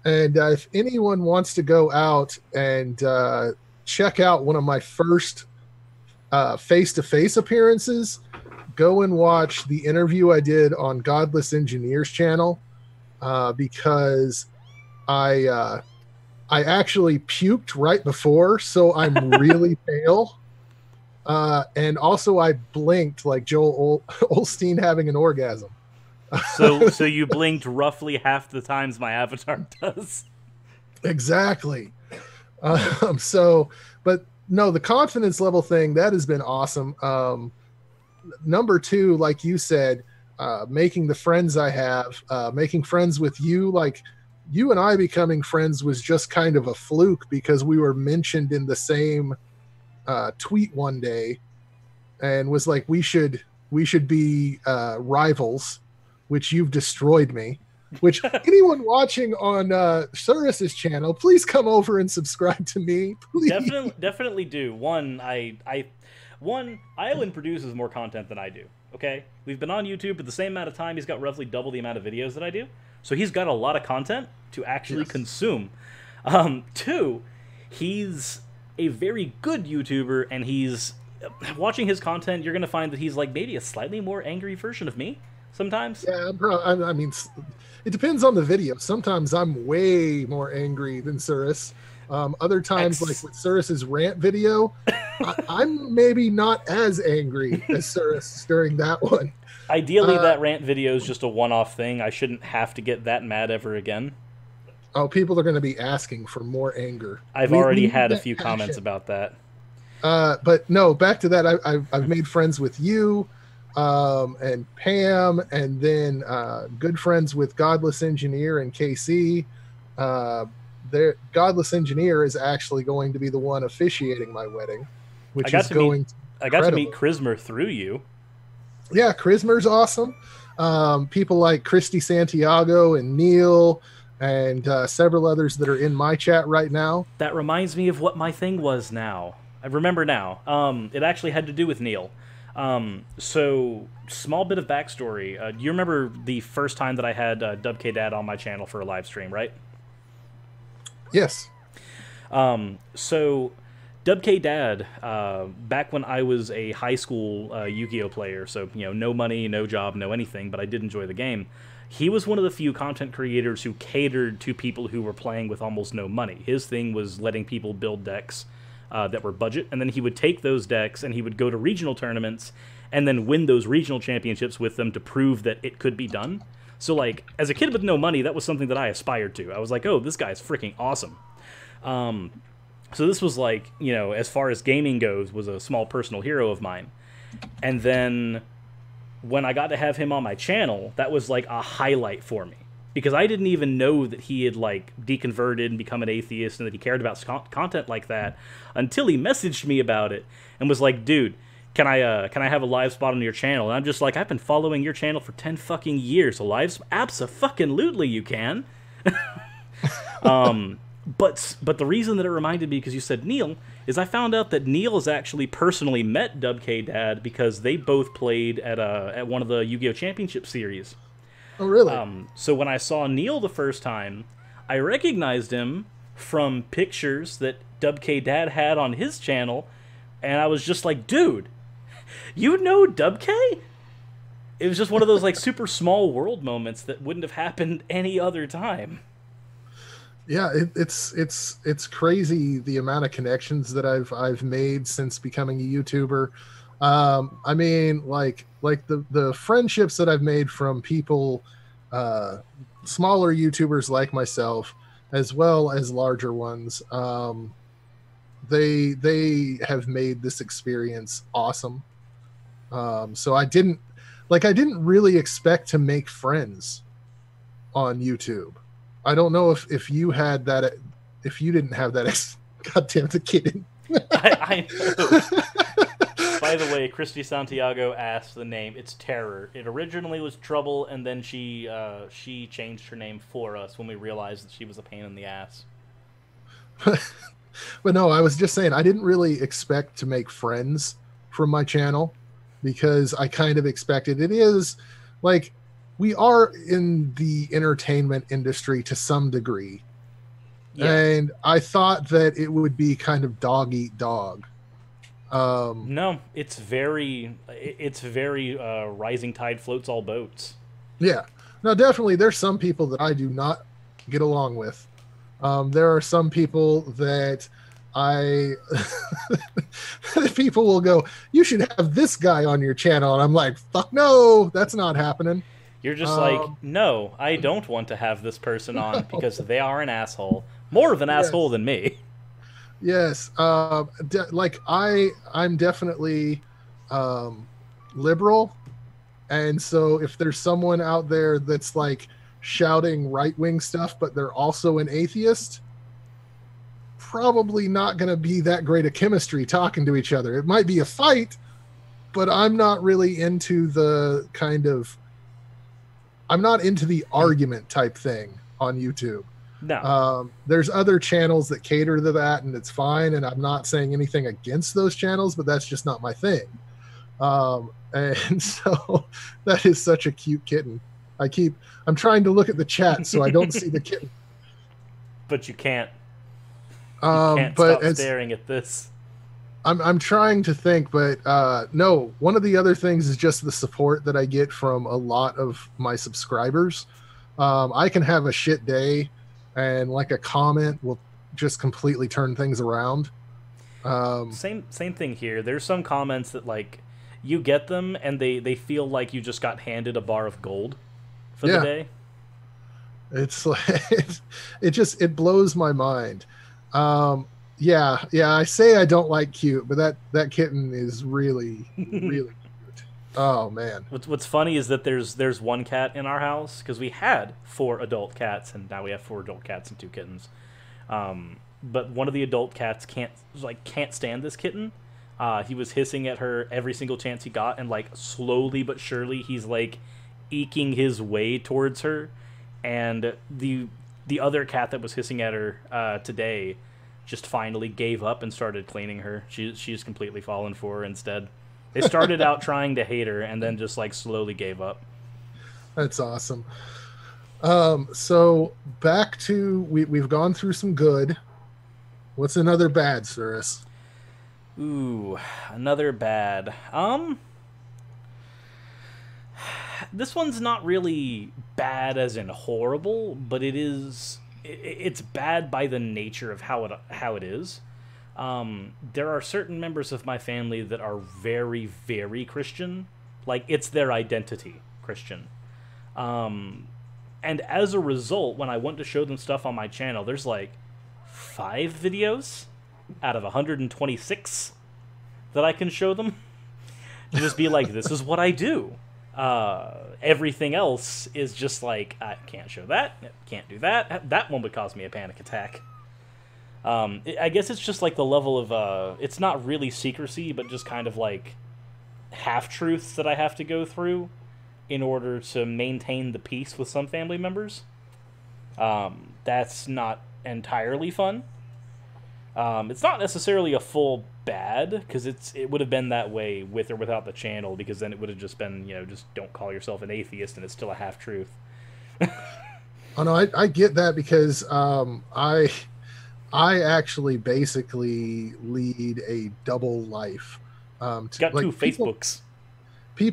And if anyone wants to go out and check out one of my first face-to-face appearances, go and watch the interview I did on Godless Engineer's channel, because I actually puked right before, so I'm really pale. And also I blinked like Joel Osteen having an orgasm. So you blinked roughly half the times my avatar does. Exactly. But no, the confidence level thing, that has been awesome. Number two, like you said, making the friends I have, making friends with you, like you and I becoming friends was just kind of a fluke because we were mentioned in the same tweet one day and was like, we should be rivals, which you've destroyed me. Which anyone watching on Cirrus's channel, please come over and subscribe to me. Please. Definitely do. One, Iowan produces more content than I do. Okay, we've been on YouTube at the same amount of time. He's got roughly double the amount of videos that I do, so he's got a lot of content to actually consume. Two, he's a very good YouTuber, and he's watching his content. You're gonna find that he's like maybe a slightly more angry version of me sometimes. Yeah, bro. I mean, it depends on the video. Sometimes I'm way more angry than Cirrus. Other times, like with Cirrus's rant video, I'm maybe not as angry as Cirrus during that one. Ideally, that rant video is just a one-off thing. I shouldn't have to get that mad ever again. Oh, people are going to be asking for more anger. I've already had a few comments about that. But no, back to that. I've made friends with you. And Pam, and then good friends with Godless Engineer and KC. Their Godless Engineer is actually going to be the one officiating my wedding, which is going to be I got to meet Chrismer through you. Yeah, Chrismer's awesome. People like Christy Santiago and Neil and several others that are in my chat right now. That reminds me of what my thing was now. I remember now. It actually had to do with Neil. So, small bit of backstory. You remember the first time that I had DubKDad on my channel for a live stream, right? Yes. So, DubKDad, back when I was a high school Yu-Gi-Oh player, so, you know, no money, no job, no anything, but I did enjoy the game, he was one of the few content creators who catered to people who were playing with almost no money. His thing was letting people build decks that were budget, and then he would take those decks and he would go to regional tournaments and then win those regional championships with them to prove that it could be done. So, like, as a kid with no money, that was something that I aspired to. I was like, oh, this guy's freaking awesome. So this was like, you know, as far as gaming goes, was a small personal hero of mine. And then when I got to have him on my channel, that was like a highlight for me. Because I didn't even know that he had, like, deconverted and become an atheist and that he cared about content like that until he messaged me about it and was like, dude, can I have a live spot on your channel? And I'm just like, I've been following your channel for 10 fucking years. A live spot? Abso-fucking-lutely you can. But the reason that it reminded me, because you said Neil, is I found out that Neil has actually personally met Dub-K Dad because they both played at one of the Yu-Gi-Oh! Championship series. Oh, really? So when I saw Neil the first time, I recognized him from pictures that Dub-K Dad had on his channel, and I was just like, dude, you know Dub-K? It was just one of those like super small world moments that wouldn't have happened any other time. Yeah, it's crazy the amount of connections that I've made since becoming a YouTuber. I mean, like the friendships that I've made from people, smaller YouTubers like myself, as well as larger ones. They have made this experience awesome. So I didn't really expect to make friends on YouTube. I don't know if you had that, if you didn't have that. God damn the kid. I know. By the way, Christy Santiago asked the name. It's Terror. It originally was Trouble, and then she changed her name for us when we realized that she was a pain in the ass. But no, I was just saying I didn't really expect to make friends from my channel, because I kind of expected, it is like, we are in the entertainment industry to some degree. Yeah. And I thought that it would be kind of dog eat dog. No, it's very rising tide floats all boats. Yeah. Now, definitely there's some people that I do not get along with. There are some people that people will go, you should have this guy on your channel. And I'm like, fuck no, that's not happening. You're just like, no, I don't want to have this person on because they are an asshole. More of an asshole than me. Yes. Like I'm definitely liberal. And so if there's someone out there that's like shouting right-wing stuff, but they're also an atheist, probably not going to be that great a chemistry talking to each other. It might be a fight, but I'm not really into the I'm not into the argument type thing on YouTube. No. There's other channels that cater to that, and it's fine. And I'm not saying anything against those channels, but that's just not my thing. And so that is such a cute kitten. I'm trying to look at the chat so I don't see the kitten. But you can't. You can't stop staring at this. I'm trying to think, but no, one of the other things is just the support that I get from a lot of my subscribers. I can have a shit day, and like a comment will just completely turn things around. Same thing here. There's some comments that like you get them and they feel like you just got handed a bar of gold for the day. It's like it blows my mind. Yeah, I say I don't like cute, but that kitten is really, really cute. Oh, man. What's funny is that there's one cat in our house, because we had 4 adult cats, and now we have 4 adult cats and 2 kittens. But one of the adult cats can't stand this kitten. He was hissing at her every single chance he got, and like slowly but surely he's like eking his way towards her. And the other cat that was hissing at her today just finally gave up and started cleaning her. She's completely fallen for her instead. They started out trying to hate her and then just like slowly gave up. That's awesome. So back to we've gone through some good. What's another bad, Cirrus? Ooh, another bad. This one's not really bad as in horrible, but it's bad by the nature of how it is. There are certain members of my family that are very, very Christian. Like, it's their identity, Christian. And as a result, when I want to show them stuff on my channel, there's like 5 videos out of 126 that I can show them. To just be like, this is what I do. Everything else is just like, I can't show that, can't do that. That one would cause me a panic attack. I guess it's just like the level of, it's not really secrecy, but just kind of like half-truths that I have to go through in order to maintain the peace with some family members. That's not entirely fun. It's not necessarily a full bad, because it would have been that way with or without the channel, because then it would have just been, just don't call yourself an atheist and it's still a half-truth. Oh no, I get that, because I actually basically lead a double life. Got two Facebooks.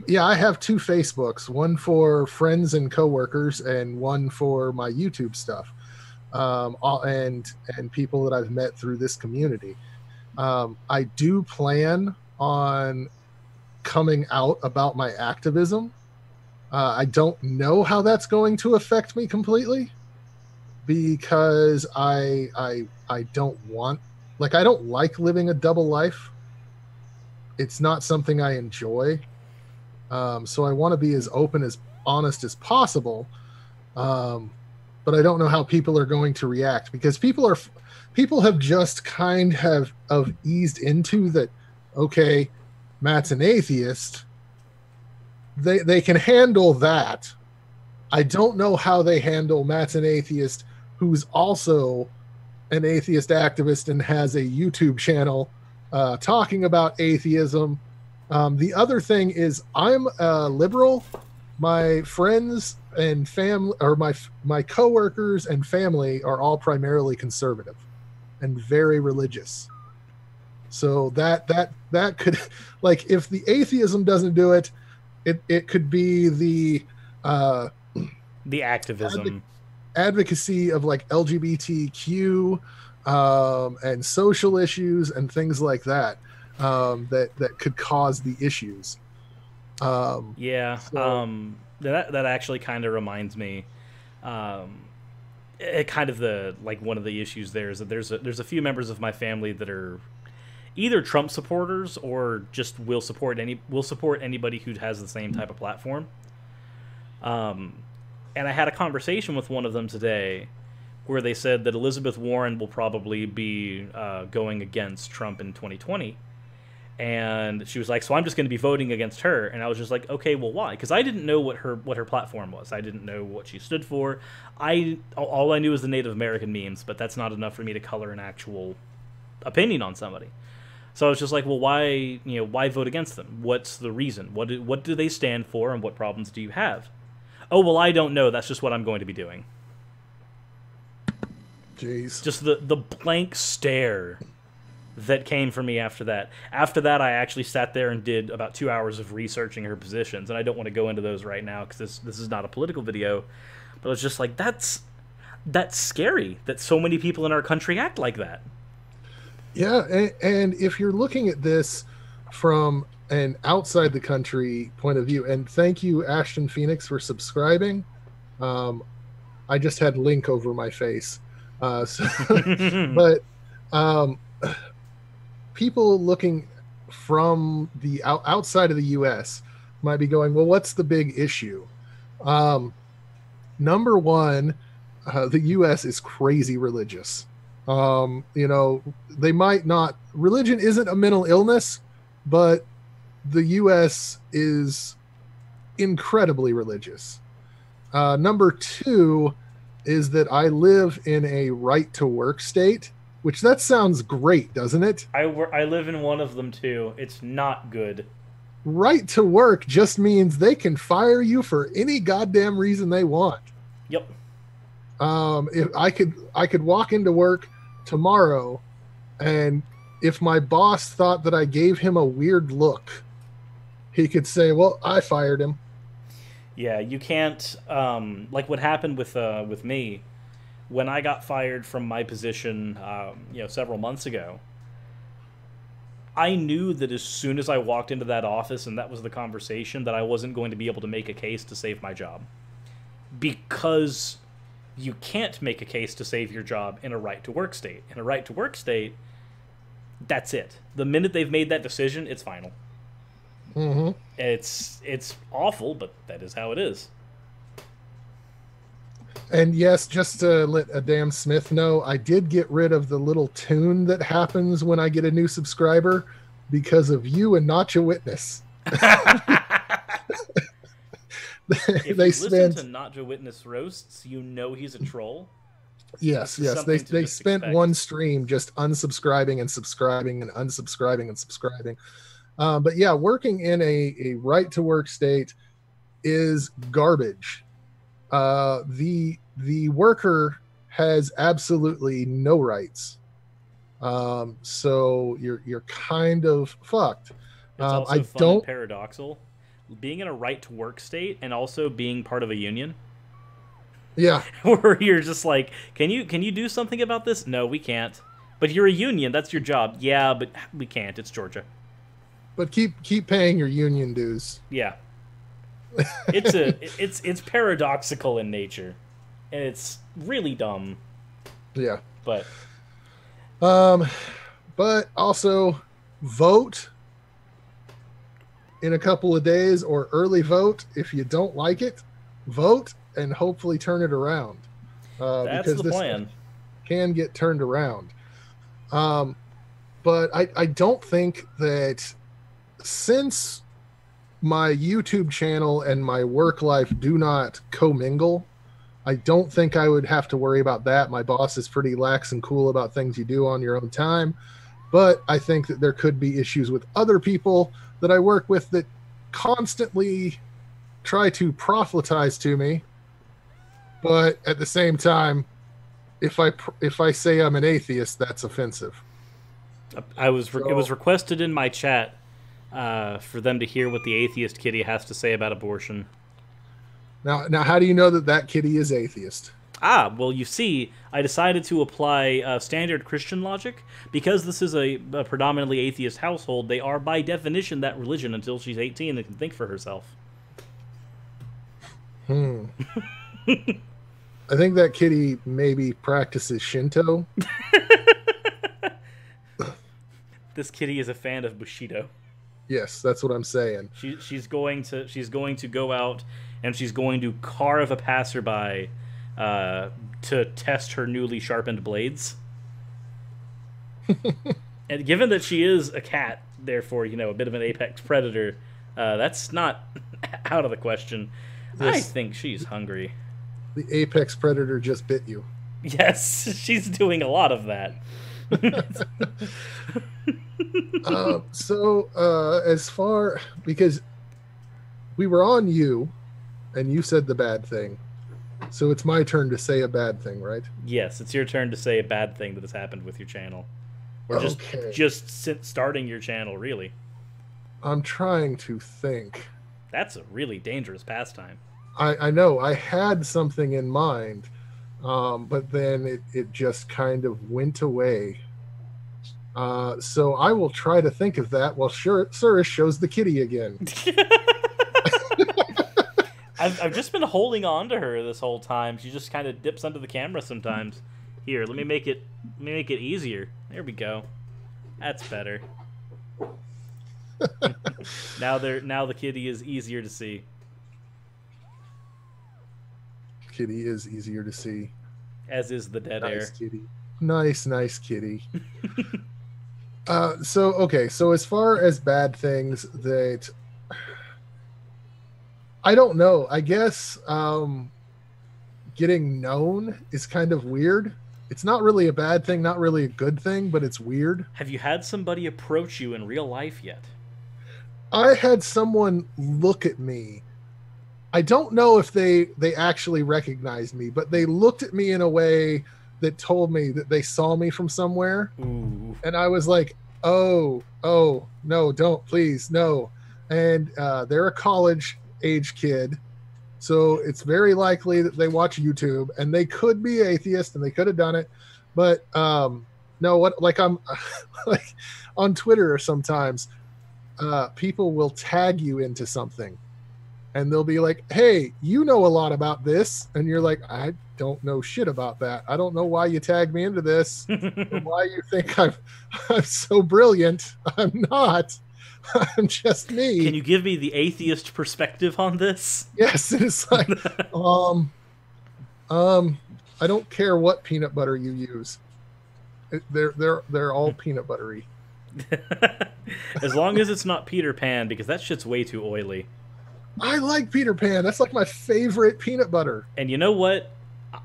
Yeah, I have two Facebooks, one for friends and coworkers and one for my YouTube stuff, and people that I've met through this community. I do plan on coming out about my activism. I don't know how that's going to affect me completely, because I don't want, like, I don't like living a double life. It's not something I enjoy. So I want to be as open, as honest as possible. But I don't know how people are going to react, because people have just kind of eased into that. Okay, Matt's an atheist. They can handle that. I don't know how they handle Matt's an atheist, who's also an atheist activist and has a YouTube channel talking about atheism. The other thing is, I'm a liberal. My friends and family, or my coworkers and family, are all primarily conservative and very religious. So that could, like, if the atheism doesn't do it, it could be the activism, advocacy of, like, LGBTQ and social issues and things like that. That could cause the issues. That actually kind of reminds me, kind of one of the issues there is that there's a few members of my family that are either Trump supporters or just will support anybody who has the same type of platform. And I had a conversation with one of them today where they said that Elizabeth Warren will probably be going against Trump in 2020. And she was like, so I'm just going to be voting against her. And I was just like, okay, well, why? Because I didn't know what her platform was. I didn't know what she stood for. All I knew was the Native American memes, but that's not enough for me to color an actual opinion on somebody. So I was just like, well, why vote against them? What's the reason? What do they stand for, and what problems do you have? Oh, well, I don't know. That's just what I'm going to be doing. Jeez. Just the blank stare that came from me after that. After that, I actually sat there and did about 2 hours of researching her positions, and I don't want to go into those right now because this is not a political video, but I was just like, that's scary that so many people in our country act like that. Yeah, and if you're looking at this from an outside the country point of view, and thank you, Ashton Phoenix, for subscribing. I just had Link over my face. But people looking from the outside of the U.S. might be going, well, what's the big issue? Number one, the U.S. is crazy religious. They might not, religion isn't a mental illness, but the U.S. is incredibly religious. Number two is that I live in a right-to-work state, which that sounds great, doesn't it? I live in one of them, too. It's not good. Right to work just means they can fire you for any goddamn reason they want. Yep. If I could walk into work tomorrow, and if my boss thought that I gave him a weird look, he could say, well, I fired him. Yeah, you can't, like what happened with me when I got fired from my position, several months ago. I knew that as soon as I walked into that office and that was the conversation, that I wasn't going to be able to make a case to save my job. Because you can't make a case to save your job in a right-to-work state. In a right-to-work state, that's it. The minute they've made that decision, it's final. Mm-hmm. It's awful, but that is how it is. And yes, just to let Adam Smith know, I did get rid of the little tune that happens when I get a new subscriber because of you and not your witness. If they you spent listen to Nacho Witness roasts, you know he's a troll. yes, This is yes, they something to they just spent expect. one stream just unsubscribing and subscribing and unsubscribing and subscribing. But yeah, working in a right to work state is garbage. The worker has absolutely no rights. So you're kind of fucked. It's I also fun and don't. paradoxal. Being in a right to work state and also being part of a union. Yeah, Where you're just like, can you do something about this? No, we can't. But you're a union, that's your job. Yeah, but we can't. It's Georgia. but keep paying your union dues. Yeah. It's paradoxical in nature. And it's really dumb. Yeah. But But also vote in a couple of days, or early vote if you don't like it. Vote and hopefully turn it around. that's Because the this plan. can get turned around. But I don't think that, since my YouTube channel and my work life do not commingle, I don't think I would have to worry about that. My boss is pretty lax and cool about things you do on your own time. But I think that there could be issues with other people that I work with that constantly try to proselytize to me. But at the same time, if I say I'm an atheist, that's offensive. It was requested in my chat for them to hear what the atheist kitty has to say about abortion. Now, how do you know that kitty is atheist? Ah, well, you see, I decided to apply standard Christian logic. Because this is a predominantly atheist household, they are by definition that religion until she's 18 and can think for herself. I think that kitty maybe practices Shinto. This kitty is a fan of Bushido. Yes, that's what I'm saying. She's going to go out and she's going to carve a passerby to test her newly sharpened blades. And given that she is a cat, therefore, a bit of an apex predator, that's not out of the question. Yes. I think she's hungry. The apex predator just bit you. Yes, she's doing a lot of that. Because we were on you, and you said the bad thing. So it's my turn to say a bad thing, right? Yes, it's your turn to say a bad thing that has happened with your channel. Or just starting your channel, really. I'm trying to think. That's a really dangerous pastime. I know. I had something in mind, but then it just kind of went away. So I will try to think of that while Suresh shows the kitty again. I've just been holding on to her this whole time. She just kind of dips under the camera sometimes. Here, let me make it easier. There we go. That's better. Now the kitty is easier to see. Kitty is easier to see. As is the dead air. Kitty. Nice kitty. So as far as bad things that I don't know, I guess getting known is kind of weird. It's not really a bad thing, not really a good thing, but it's weird. Have you had somebody approach you in real life yet? I had someone look at me. I don't know if they actually recognized me, but they looked at me in a way that told me that they saw me from somewhere. Ooh. And I was like, oh, no, don't, please, no. And they're a college age kid. So it's very likely that they watch YouTube, and they could be atheist and they could have done it. But no, what, like I'm like on Twitter or sometimes people will tag you into something and they'll be like, hey, you know a lot about this. And you're like, I don't know shit about that. I don't know why you tagged me into this or why you think I'm so brilliant. I'm not. I'm just me. Can you give me the atheist perspective on this? Yes, it's like, I don't care what peanut butter you use. They're all peanut buttery. As long as it's not Peter Pan, because that shit's way too oily. I like Peter Pan. That's like my favorite peanut butter. And you know what?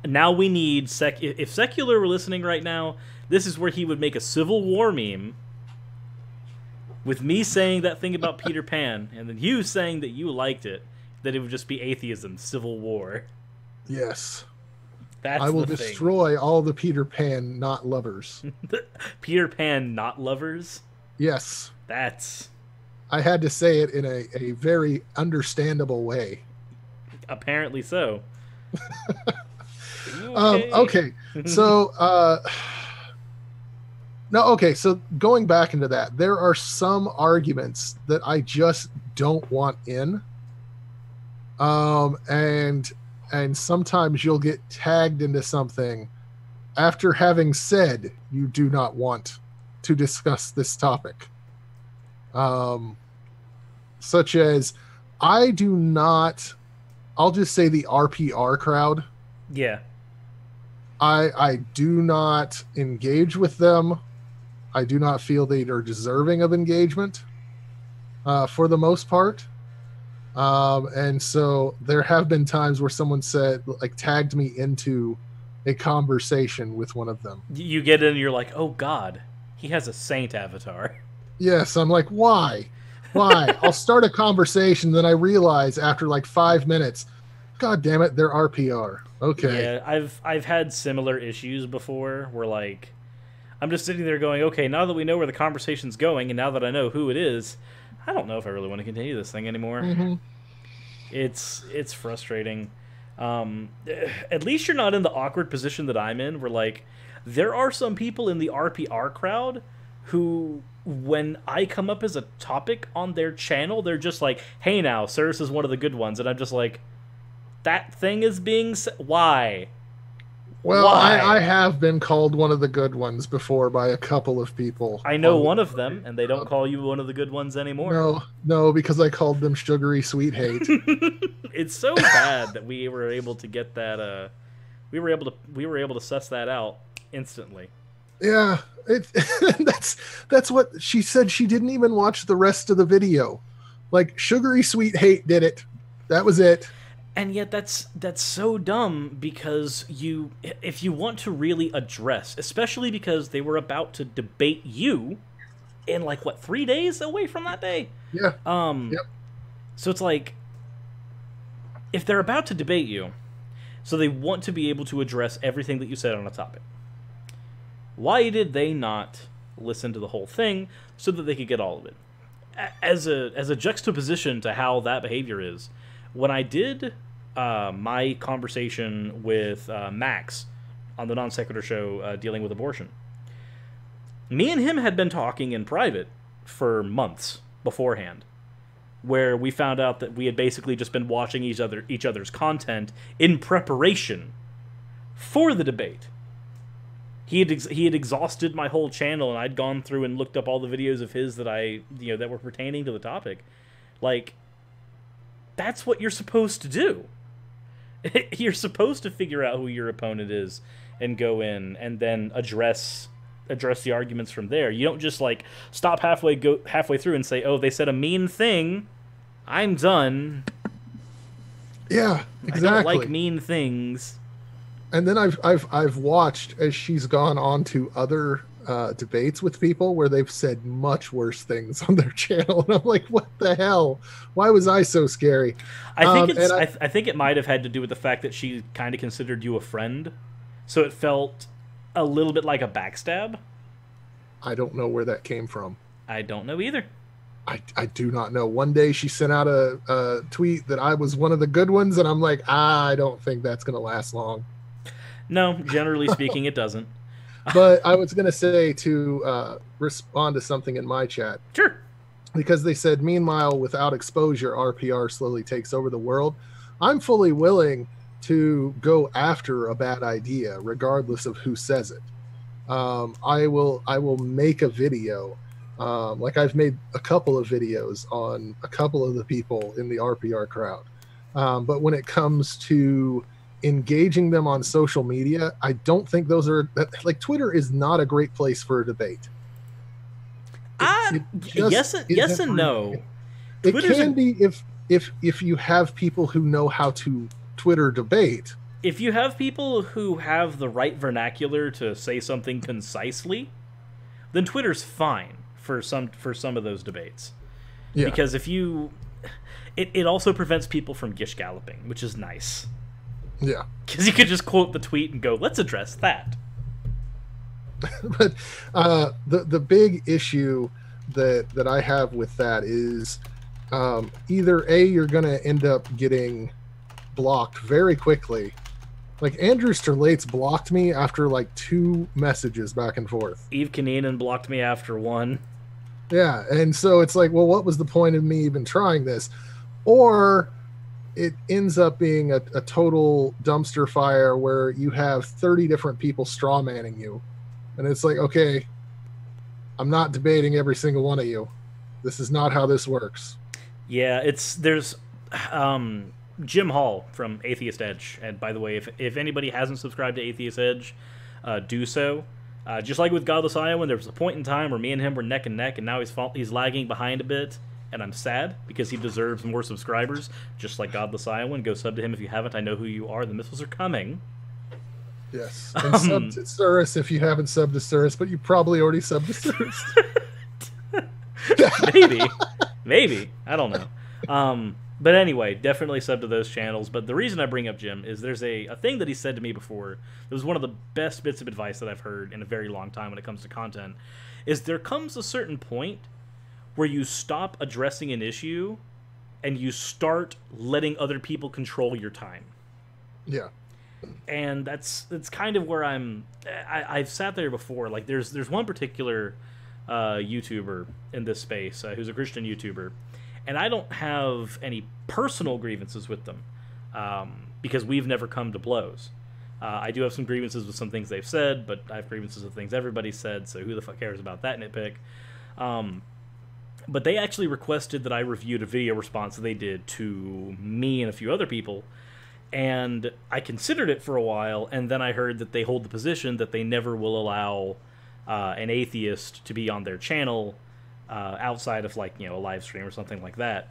Now we need if Secular were listening right now, this is where he would make a Civil War meme with me saying that thing about Peter Pan, and then you saying that you liked it. That it would just be atheism, Civil War. Yes. That's I will destroy all the Peter Pan not lovers. Peter Pan not lovers? Yes. That's... I had to say it in a very understandable way. Apparently so. Okay. So, no, okay. So going back into that, there are some arguments that I just don't want in. And sometimes you'll get tagged into something after having said you do not want to discuss this topic. Such as, I do not, I'll just say the RPR crowd. Yeah. I do not engage with them. I do not feel they are deserving of engagement, for the most part. And so there have been times where someone said, like, tagged me into a conversation with one of them. You get in and you're like, oh God, he has a saint avatar. Yes, I'm like, why? I'll start a conversation, then I realize after like 5 minutes, God damn it, they're RPR. Okay. Yeah, I've had similar issues before where, like, I'm just sitting there going, okay, now that we know where the conversation's going, and now that I know who it is, I don't know if I really want to continue this thing anymore. Mm-hmm. It's frustrating. At least you're not in the awkward position that I'm in, where, like, there are some people in the RPR crowd who, when I come up as a topic on their channel, they're just like, hey now, Cirrus is one of the good ones. And I'm just like, that thing is being why? Well, I have been called one of the good ones before by a couple of people. I know one of them, and they don't call you one of the good ones anymore. No, because I called them sugary sweet hate. It's so bad that we were able to get that. We were able to suss that out instantly. Yeah, that's what she said. She didn't even watch the rest of the video. Like, sugary sweet hate did it. That was it. And yet that's so dumb, because if you want to really address, especially because they were about to debate you in, like, what, 3 days away from that day? Yeah. Yep. So it's like, if they're about to debate you, so they want to be able to address everything that you said on a topic, why did they not listen to the whole thing so that they could get all of it? As a juxtaposition to how that behavior is, when I did my conversation with Max on the Non Sequitur show dealing with abortion, me and him had been talking in private for months beforehand, where we found out that we had basically just been watching each other's content in preparation for the debate. He had exhausted my whole channel, and I'd gone through and looked up all the videos of his that that were pertaining to the topic. Like, that's what you're supposed to do. You're supposed to figure out who your opponent is and go in and then address the arguments from there. You don't just, like, stop halfway through and say, oh, they said a mean thing, I'm done. Yeah, exactly. I don't like mean things. And then I've watched as she's gone on to other debates with people where they've said much worse things on their channel, and I'm like, what the hell? Why was I so scary? I think it might have had to do with the fact that she kind of considered you a friend, so it felt a little bit like a backstab. I don't know where that came from. I don't know either. I do not know. One day she sent out a tweet that I was one of the good ones, and I'm like, I don't think that's going to last long. No, generally speaking, it doesn't. But I was going to say to respond to something in my chat. Sure. Because they said, meanwhile, without exposure, RPR slowly takes over the world. I'm fully willing to go after a bad idea, regardless of who says it. I will make a video. Like, I've made a couple of videos on a couple of the people in the RPR crowd. But when it comes to engaging them on social media, I don't think those are, like, Twitter is not a great place for a debate. Yes and no. It can be if you have people who know how to Twitter debate, if you have people who have the right vernacular to say something concisely, then Twitter's fine for some of those debates. yeah, Because if you, it also prevents people from gish galloping, which is nice. yeah. Because you could just quote the tweet and go, let's address that. But the big issue that I have with that is either A, you're going to end up getting blocked very quickly. Like Andrew Sterlate's blocked me after like 2 messages back and forth. Eve Kaninen blocked me after 1. Yeah, and so it's like, well, what was the point of me even trying this? Or it ends up being a total dumpster fire where you have 30 different people strawmanning you. And it's like, okay, I'm not debating every single one of you. This is not how this works. Yeah, there's Jim Hall from Atheist Edge. And by the way, if anybody hasn't subscribed to Atheist Edge, do so. Just like with Godless Iowan, there was a point in time where me and him were neck and neck, and now he's lagging behind a bit, and I'm sad because he deserves more subscribers. Just like Godless Iowan, go sub to him if you haven't. I know who you are. The missiles are coming. Yes. And sub to Cirrus if you haven't subbed to Cirrus, but you probably already subbed to Cirrus. Maybe. I don't know. But anyway, definitely sub to those channels. But the reason I bring up Jim is there's a thing that he said to me before. It was one of the best bits of advice that I've heard in a very long time when it comes to content. Is there comes a certain point where you stop addressing an issue and you start letting other people control your time. Yeah. And that's kind of where I've sat there before. Like there's one particular YouTuber in this space who's a Christian YouTuber, and I don't have any personal grievances with them because we've never come to blows. I do have some grievances with some things they've said, but I have grievances with things everybody said, so who the fuck cares about that nitpick? But they actually requested that I reviewed a video response that they did to me and a few other people, and I considered it for a while, and then I heard that they hold the position that they never will allow an atheist to be on their channel outside of, like, a live stream or something like that,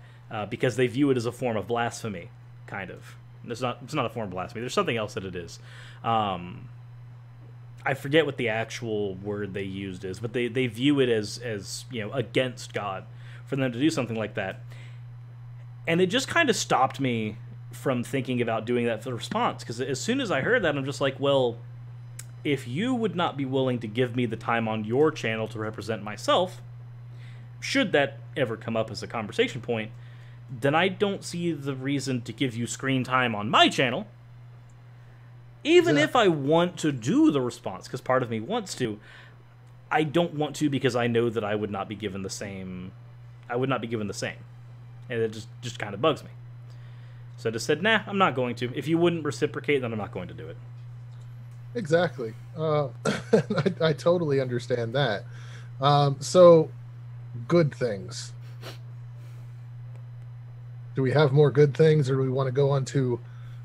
because they view it as a form of blasphemy, kind of. It's not a form of blasphemy. There's something else that it is. I forget what the actual word they used is, but they view it as against God for them to do something like that. And it just kind of stopped me from thinking about doing that for the response, because as soon as I heard that, I'm just like, well, if you would not be willing to give me the time on your channel to represent myself, should that ever come up as a conversation point, then I don't see the reason to give you screen time on my channel. Even if I want to do the response, because part of me wants to, I don't want to because I know that I would not be given the same. And it just kind of bugs me. So I just said, nah, I'm not going to. If you wouldn't reciprocate, then I'm not going to do it. Exactly. I totally understand that. So, good things. Do we have more good things, or do we want to go on to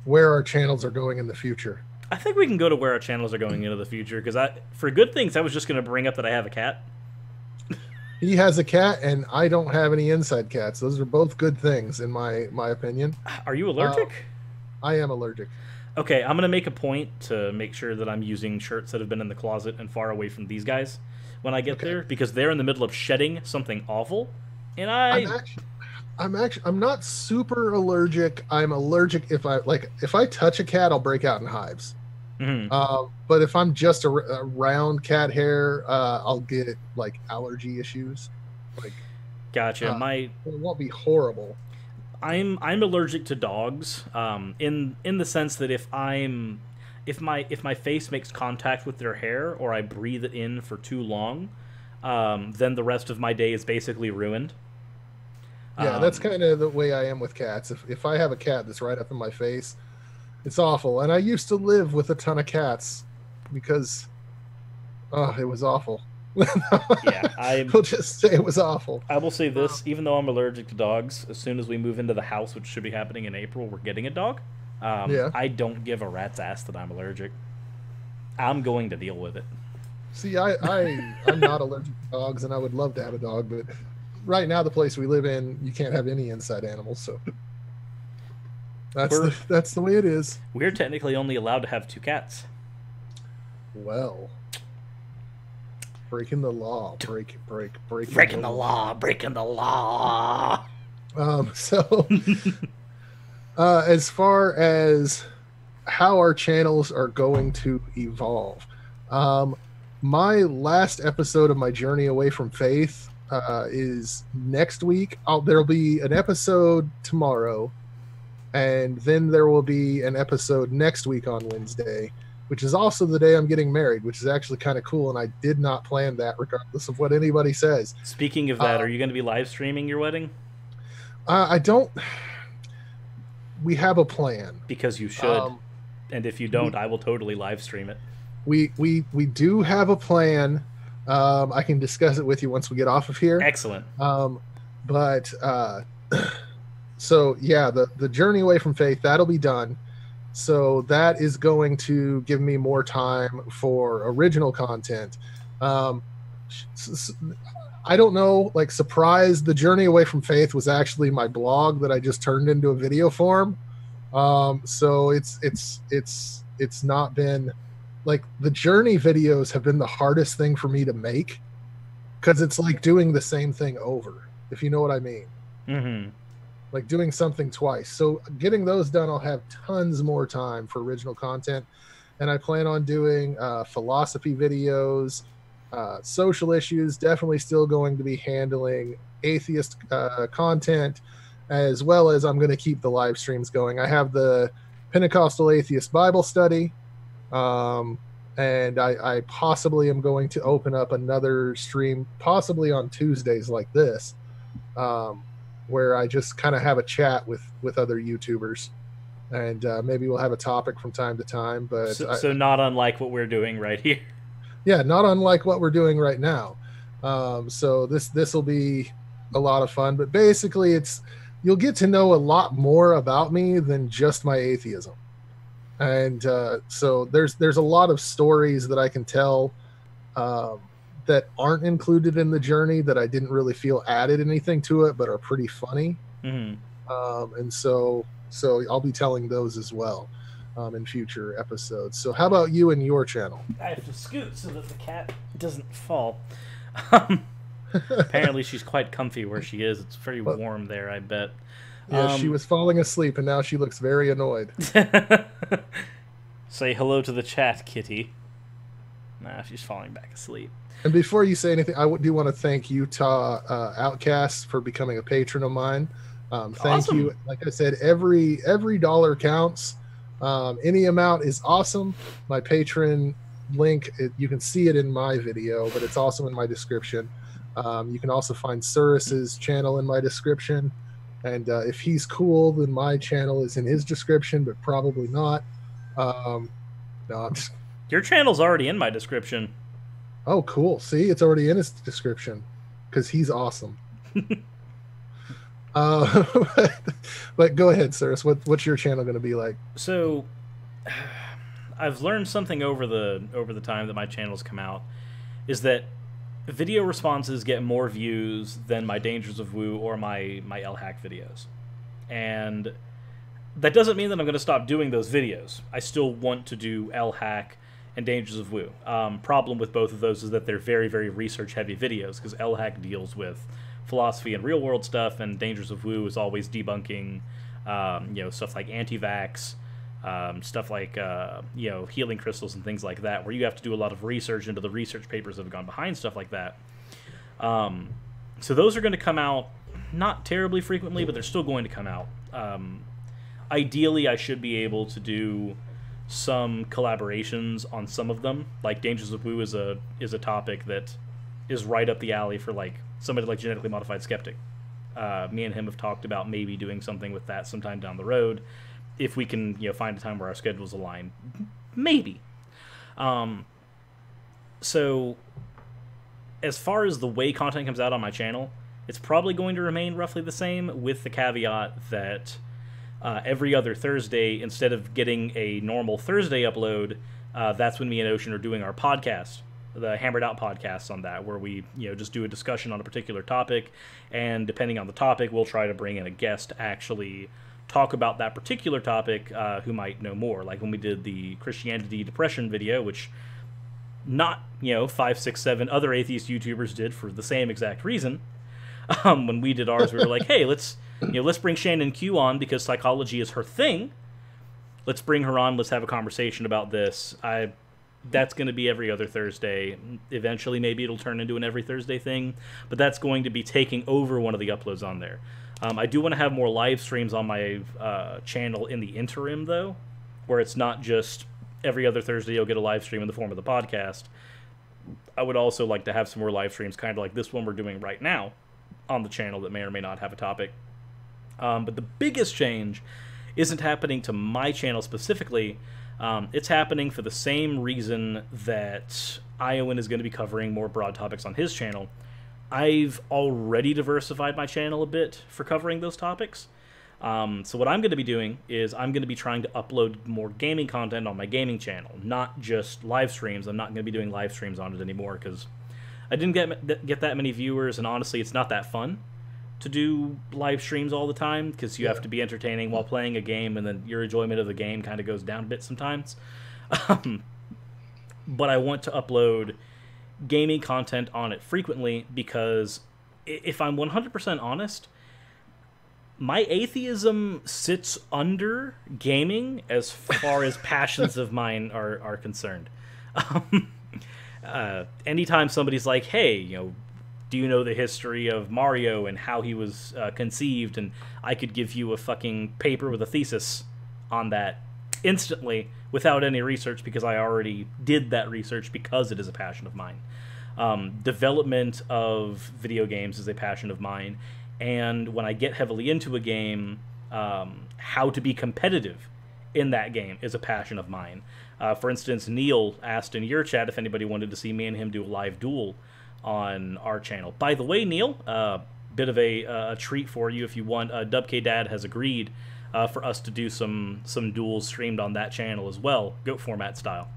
where our channels are going in the future? I think we can go to where our channels are going into the future, because for good things, I was just going to bring up that I have a cat. He has a cat, and I don't have any inside cats. Those are both good things, in my opinion. Are you allergic? I am allergic. Okay, I'm going to make a point to make sure that I'm using shirts that have been in the closet and far away from these guys when I get there, because they're in the middle of shedding something awful, and I'm not super allergic. I'm allergic if I touch a cat, I'll break out in hives. Mm-hmm. But if I'm just around cat hair, I'll get like allergy issues. Like, gotcha. It won't be horrible. I'm allergic to dogs. In the sense that if my face makes contact with their hair, or I breathe it in for too long, then the rest of my day is basically ruined. Yeah, that's kind of the way I am with cats. If I have a cat that's right up in my face, it's awful. And I used to live with a ton of cats because, it was awful. Yeah, we'll just say it was awful. I will say this: even though I'm allergic to dogs, as soon as we move into the house, which should be happening in April, we're getting a dog. I don't give a rat's ass that I'm allergic. I'm going to deal with it. See, I'm not allergic to dogs, and I would love to have a dog, but right now the place we live in, you can't have any inside animals, so that's the way it is. We're technically only allowed to have 2 cats. Well, breaking the law, breaking the law, breaking the law. So, as far as how our channels are going to evolve, my last episode of my journey away from faith is next week. There'll be an episode tomorrow, and then there will be an episode next week on Wednesday, which is also the day I'm getting married, which is actually kind of cool, and I did not plan that regardless of what anybody says. Speaking of that, are you going to be live streaming your wedding? I don't. We have a plan. Because you should. And if you don't, I will totally live stream it. We do have a plan. I can discuss it with you once we get off of here. Excellent. So yeah, the journey away from faith, that'll be done. So that is going to give me more time for original content. I don't know, like, surprise, the journey away from faith was actually my blog that I just turned into a video form. So it's not been, like, the journey videos have been the hardest thing for me to make, because it's like doing the same thing over, if you know what I mean. Mm-hmm. Like doing something twice. So getting those done, I'll have tons more time for original content. And I plan on doing philosophy videos, social issues, definitely still going to be handling atheist content, as well as I'm going to keep the live streams going. I have the Pentecostal Atheist Bible Study, and I possibly am going to open up another stream, possibly on Tuesdays like this, where I just kind of have a chat with other YouTubers, and maybe we'll have a topic from time to time. But so not unlike what we're doing right here. Yeah, not unlike what we're doing right now. So this will be a lot of fun. But basically, you'll get to know a lot more about me than just my atheism. And so there's a lot of stories that I can tell that aren't included in the journey, that I didn't really feel added anything to it, but are pretty funny. Mm-hmm. And so I'll be telling those as well in future episodes. So how about you and your channel? I have to scoot so that the cat doesn't fall. Apparently she's quite comfy where she is. It's very warm there, I bet. Yeah, she was falling asleep, and now she looks very annoyed. Say hello to the chat, kitty. Nah, she's falling back asleep. And before you say anything, I do want to thank Utah Outcast for becoming a patron of mine. Thank Awesome. you. Like I said, every dollar counts. Any amount is awesome. My patron link, you can see it in my video, but it's also in my description. You can also find Cyrus's channel in my description. And if he's cool, then my channel is in his description, but probably not. No, I'm just... Your channel's already in my description. Oh, cool. See, it's already in his description because he's awesome. But go ahead, Cyrus. What's your channel going to be like? So, I've learned something over the time that my channels come out, is that video responses get more views than my Dangers of Woo or my LHack videos. And that doesn't mean that I'm going to stop doing those videos. I still want to do LHack and Dangers of Woo. Problem with both of those is that they're very, very research-heavy videos, because LHack deals with philosophy and real-world stuff, and Dangers of Woo is always debunking, stuff like anti-vax, stuff like, healing crystals and things like that, where you have to do a lot of research into the research papers that have gone behind stuff like that. So those are going to come out not terribly frequently, but they're still going to come out. Ideally, I should be able to do some collaborations on some of them. Like Dangers of Woo is a topic that is right up the alley for like somebody like Genetically Modified Skeptic. Me and him have talked about maybe doing something with that sometime down the road, if we can find a time where our schedules align. Maybe. So as far as the way content comes out on my channel, it's probably going to remain roughly the same, with the caveat that every other Thursday, instead of getting a normal Thursday upload, that's when me and Ocean are doing our podcast. the Hammered Out podcasts on that, where we just do a discussion on a particular topic, and depending on the topic, we'll try to bring in a guest to actually talk about that particular topic who might know more. Like when we did the Christianity depression video, which not 5, 6, 7 other atheist YouTubers did for the same exact reason. When we did ours, we were like, hey, let's bring Shannon Q on because psychology is her thing. Let's bring her on. Let's have a conversation about this. That's going to be every other Thursday. Eventually, maybe it'll turn into an every Thursday thing, but that's going to be taking over one of the uploads on there. I do want to have more live streams on my channel in the interim, though, where it's not just every other Thursday you'll get a live stream in the form of the podcast. I would also like to have some more live streams, kind of like this one we're doing right now, on the channel that may or may not have a topic. But the biggest change isn't happening to my channel specifically. It's happening for the same reason that Iowan is going to be covering more broad topics on his channel. I've already diversified my channel a bit for covering those topics. So what I'm going to be doing is I'm going to be trying to upload more gaming content on my gaming channel, not just live streams. I'm not going to be doing live streams on it anymore because I didn't get that many viewers, and honestly, it's not that fun to do live streams all the time because you have to be entertaining while playing a game, and then your enjoyment of the game kind of goes down a bit sometimes. But I want to upload gaming content on it frequently because if I'm 100% honest, my atheism sits under gaming as far as passions of mine are concerned. Anytime somebody's like, hey, do you know the history of Mario and how he was conceived, and I could give you a fucking paper with a thesis on that instantly without any research because I already did that research because it is a passion of mine. Development of video games is a passion of mine, and when I get heavily into a game, how to be competitive in that game is a passion of mine. For instance, Neil asked in your chat if anybody wanted to see me and him do a live duel on our channel. By the way, Neil, bit of a treat for you if you want. Dubk Dad has agreed for us to do some duels streamed on that channel as well, GOAT format style.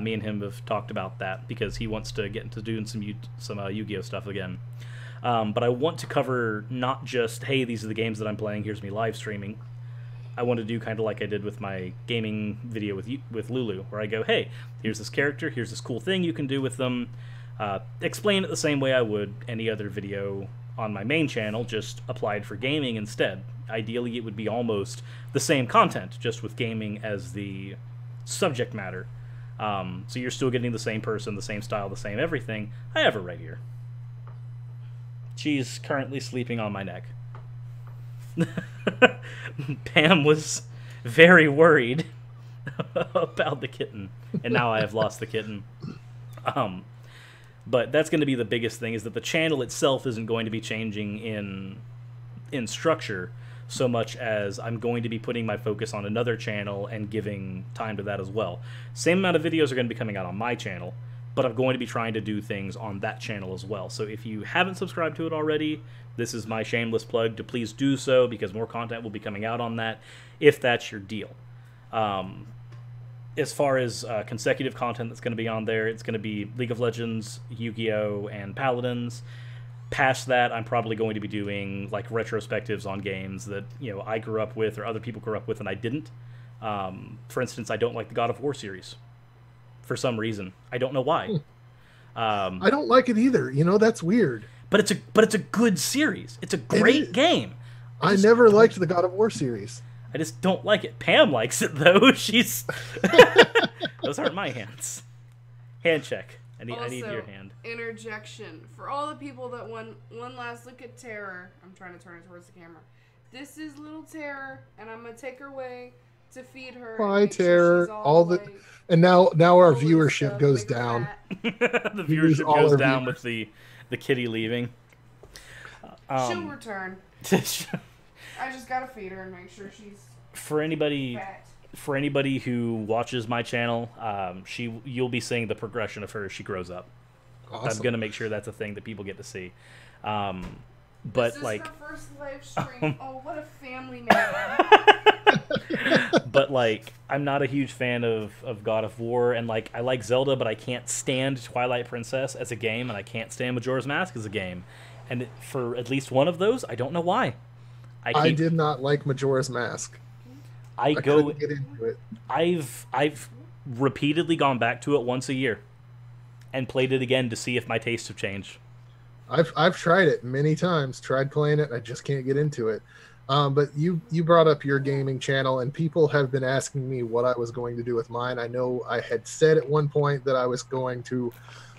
Me and him have talked about that because he wants to get into doing some Yu-Gi-Oh stuff again. But I want to cover not just, hey, these are the games that I'm playing, here's me live streaming. I want to do kind of like I did with my gaming video with Lulu, where I go, hey, here's this character, here's this cool thing you can do with them. Explain it the same way I would any other video on my main channel, just applied for gaming instead. Ideally, it would be almost the same content, just with gaming as the subject matter. So you're still getting the same person, the same style, the same everything. I have her right here. She's currently sleeping on my neck. Pam was very worried about the kitten, and now I have lost the kitten. But that's going to be the biggest thing, is that the channel itself isn't going to be changing in structure so much as I'm going to be putting my focus on another channel and giving time to that as well. Same amount of videos are going to be coming out on my channel, but I'm going to be trying to do things on that channel as well. So if you haven't subscribed to it already, this is my shameless plug to please do so, because more content will be coming out on that, if that's your deal. As far as consecutive content that's going to be on there, it's going to be League of Legends, Yu-Gi-Oh, and Paladins. Past that, I'm probably going to be doing like retrospectives on games that I grew up with or other people grew up with and I didn't. For instance, I don't like the God of War series for some reason. I don't know why. I don't like it either. That's weird. But it's a good series. It's a great game. I never liked the God of War series. I just don't like it. Pam likes it though. She's those aren't my hands. Hand check. I need your hand. Interjection for all the people that want one last look at Terror. I'm trying to turn it towards the camera. This is little Terror, and I'm gonna take her away to feed her. Bye, Terror. Sure and now our viewership goes down. The viewership goes down with the kitty leaving. She'll return. I just gotta feed her and make sure she's fat. For anybody who watches my channel, you'll be seeing the progression of her as she grows up. Awesome. I'm gonna make sure that's a thing that people get to see. But this is like her first live stream. Oh, what a family man! But like, I'm not a huge fan of God of War, and like, I like Zelda, but I can't stand Twilight Princess as a game, and I can't stand Majora's Mask as a game. And for at least one of those, I don't know why. I did not like Majora's Mask. I couldn't get into it. I've repeatedly gone back to it once a year and played it again to see if my tastes have changed. I've tried it many times, tried playing it, I just can't get into it. But you brought up your gaming channel, and people have been asking me what I was going to do with mine. I know I had said at one point that I was going to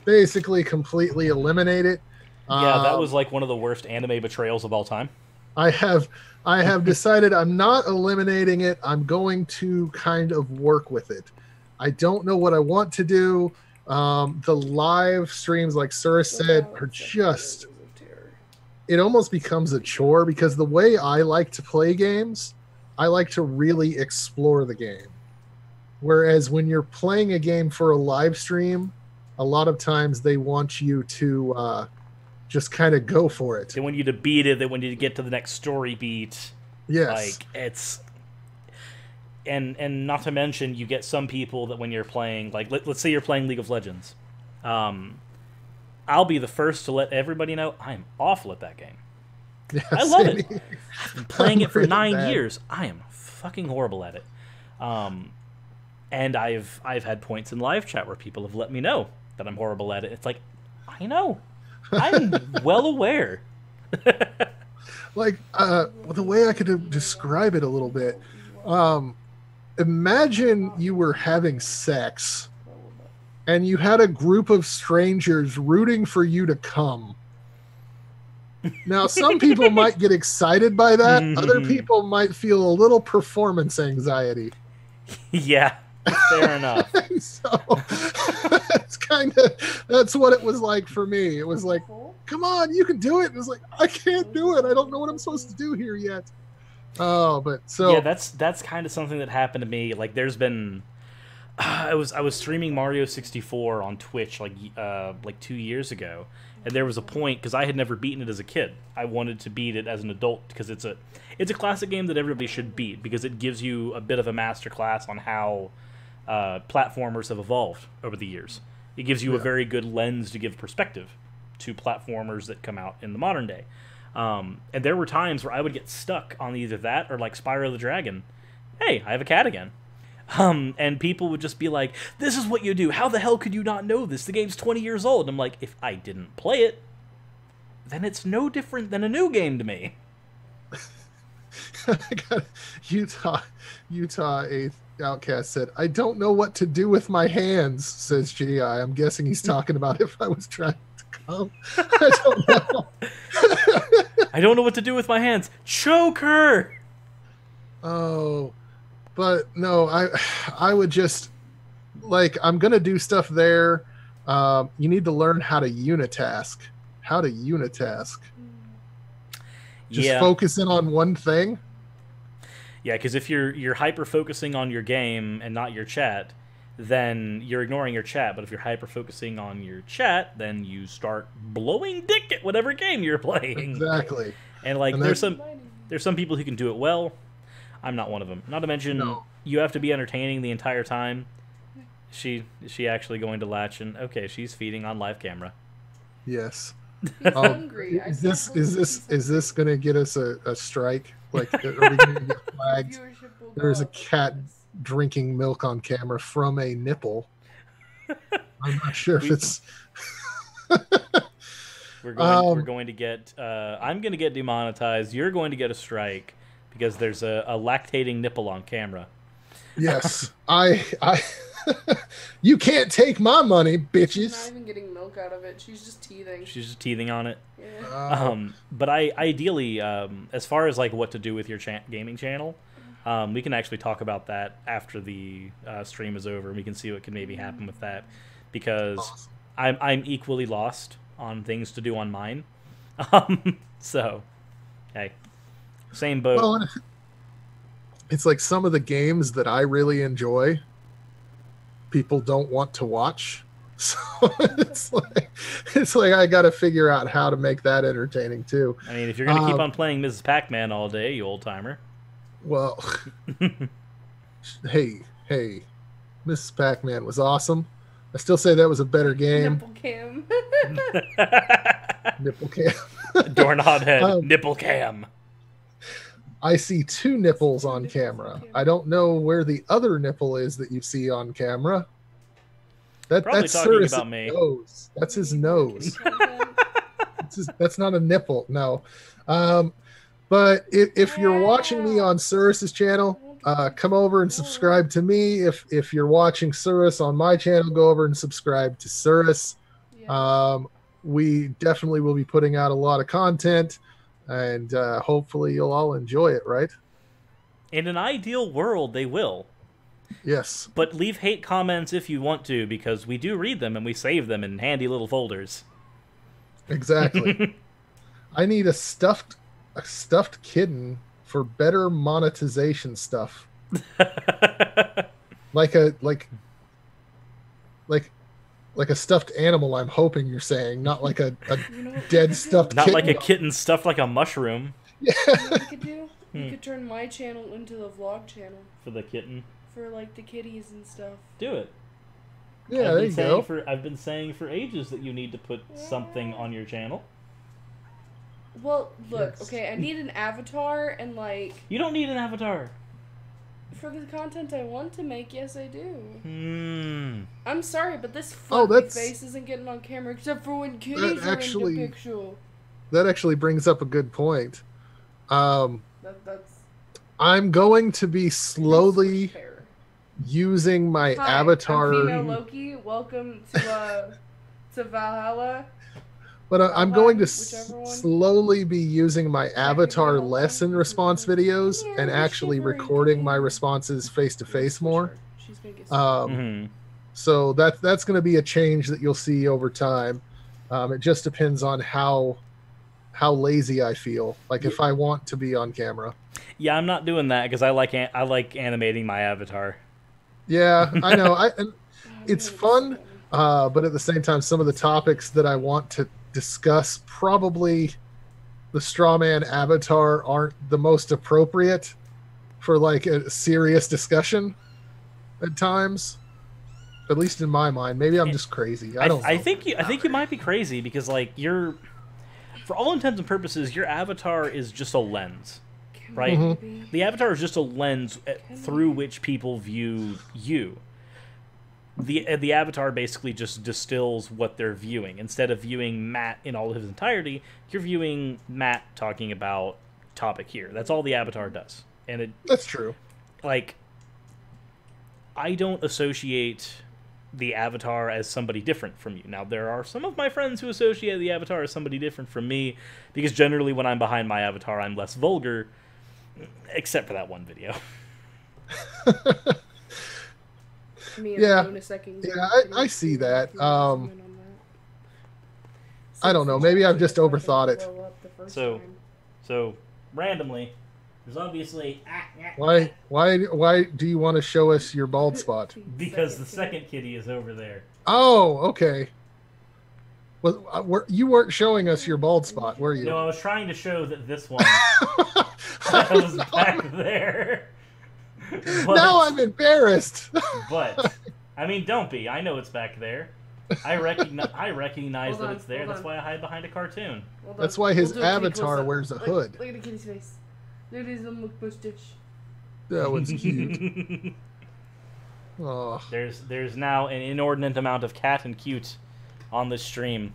basically completely eliminate it. Yeah, that was like one of the worst anime betrayals of all time. I have decided I'm not eliminating it. I'm going to kind of work with it. I don't know what I want to do. The live streams, like Sura said, are just... It almost becomes a chore, because the way I like to play games, I like to really explore the game. Whereas when you're playing a game for a live stream, a lot of times they want you to just kind of go for it. They want you to beat it. They want you to get to the next story beat. Yes. Like, it's... And not to mention, you get some people that when you're playing, like, let's say you're playing League of Legends. I'll be the first to let everybody know I'm awful at that game. Yeah, I love it. I've been playing it for 9 years. I am fucking horrible at it. And I've had points in live chat where people have let me know that I'm horrible at it. It's like, I know. I'm well aware. Like, the way I could describe it a little bit, imagine you were having sex and you had a group of strangers rooting for you to come. Now, some people might get excited by that. Other people might feel a little performance anxiety. Yeah, fair enough. So, that's what it was like for me. It was like, come on, you can do it. And it was like, I can't do it. I don't know what I'm supposed to do here yet. Oh, but so... Yeah, that's kind of something that happened to me. Like, there's been... I was streaming Mario 64 on Twitch like 2 years ago, and there was a point, because I had never beaten it as a kid. I wanted to beat it as an adult, because it's a classic game that everybody should beat, because it gives you a bit of a master class on how platformers have evolved over the years. It gives you a very good lens to give perspective to platformers that come out in the modern day. And there were times where I would get stuck on either that or like Spyro the Dragon. Hey, I have a cat again. And people would just be like, this is what you do. How the hell could you not know this? The game's 20 years old. And I'm like, if I didn't play it, then it's no different than a new game to me. I got Utah Outcast said, I don't know what to do with my hands, says GI. I'm guessing he's talking about if I was trying to come. I don't know. I don't know what to do with my hands. Choke her! Oh... But no, I would just, like, I'm going to do stuff there. You need to learn how to unitask. Just focus in on one thing. Yeah, because if you're hyper-focusing on your game and not your chat, then you're ignoring your chat. But if you're hyper-focusing on your chat, then you start blowing dick at whatever game you're playing. Exactly. And, like, there's some people who can do it well. I'm not one of them. Not to mention, you have to be entertaining the entire time. Is she actually going to latch? And okay, she's feeding on live camera. Yes. Hungry. Is this going to get us a strike? Like, are we going to get flagged? There's a cat drinking milk on camera from a nipple. I'm not sure if it's. We're going to get. I'm going to get demonetized. You're going to get a strike. Because there's a lactating nipple on camera. Yes. You can't take my money, bitches. She's not even getting milk out of it. She's just teething. She's just teething on it. Yeah. But ideally, as far as like what to do with your gaming channel, we can actually talk about that after the stream is over, and we can see what can maybe happen with that. Because I'm equally lost on things to do on mine. So, hey. Same boat. Well, it's like some of the games that I really enjoy, people don't want to watch. So it's like I got to figure out how to make that entertaining too. I mean, if you're going to keep on playing Mrs. Pac-Man all day, you old timer. Well, Hey, Mrs. Pac-Man was awesome. I still say that was a better game. Nipple cam. Nipple cam. Doorknob head. Nipple cam. I see 2 nipples on camera. I don't know where the other nipple is that you see on camera. That's talking about me. Nose. That's his nose. That's not a nipple. No. But if you're watching me on Surus's channel, come over and subscribe to me. If you're watching Surus on my channel, go over and subscribe to Surus. We definitely will be putting out a lot of content, and hopefully you'll all enjoy it, right? In an ideal world, they will. Yes. But leave hate comments if you want to, because we do read them and we save them in handy little folders. Exactly. I need a stuffed kitten for better monetization stuff. like a stuffed animal, I'm hoping you're saying, not like a dead stuffed not kitten. Like a kitten stuffed like a mushroom. Yeah. You know what we could do? We could turn my channel into the vlog channel. For the kitten? For like the kitties and stuff. Do it. Yeah, there you go. I've been saying for ages that you need to put something on your channel. Well, look, okay, I need an avatar and like... You don't need an avatar. For the content I want to make, yes I do. I'm sorry, but this fucking face isn't getting on camera except for when kitties are in the picture. That actually brings up a good point. That's... I'm going to be slowly using my avatar. I'm Female Loki. Welcome to Valhalla. But I'm going to slowly be using my avatar less in response videos and actually recording my responses face to face more. So that's going to be a change that you'll see over time. It just depends on how lazy I feel. Like if I want to be on camera. Yeah, I'm not doing that because I like animating my avatar. Yeah, I know. It's fun, but at the same time, some of the topics that I want to discuss, probably the Strawman avatar aren't the most appropriate for like a serious discussion at times. At least in my mind. Maybe I'm just crazy. I don't know. I think you might be crazy because like for all intents and purposes, your avatar is just a lens. Right? Mm-hmm. The avatar is just a lens through which people view you. The avatar basically just distills what they're viewing. Instead of viewing Matt in all of his entirety, you're viewing Matt talking about topic here. That's all the avatar does. And that's true. Like, I don't associate the avatar as somebody different from you. Now, there are some of my friends who associate the avatar as somebody different from me, because generally when I'm behind my avatar, I'm less vulgar, except for that one video. I see that. I don't know. Maybe I've just overthought it. So randomly, there's obviously... Why do you want to show us your bald spot? Because the second kitty is over there. Oh, okay. Well, you weren't showing us your bald spot, were you? No, I was trying to show that this one was back there. But, now I'm embarrassed. But I mean, don't be. I know it's back there. I recognize that it's there. That's why I hide behind a cartoon. That's why his avatar wears a hood. Look at the kitty's face. Look at his little mustache. That one's cute. Oh. There's now an inordinate amount of cat and cute on this stream.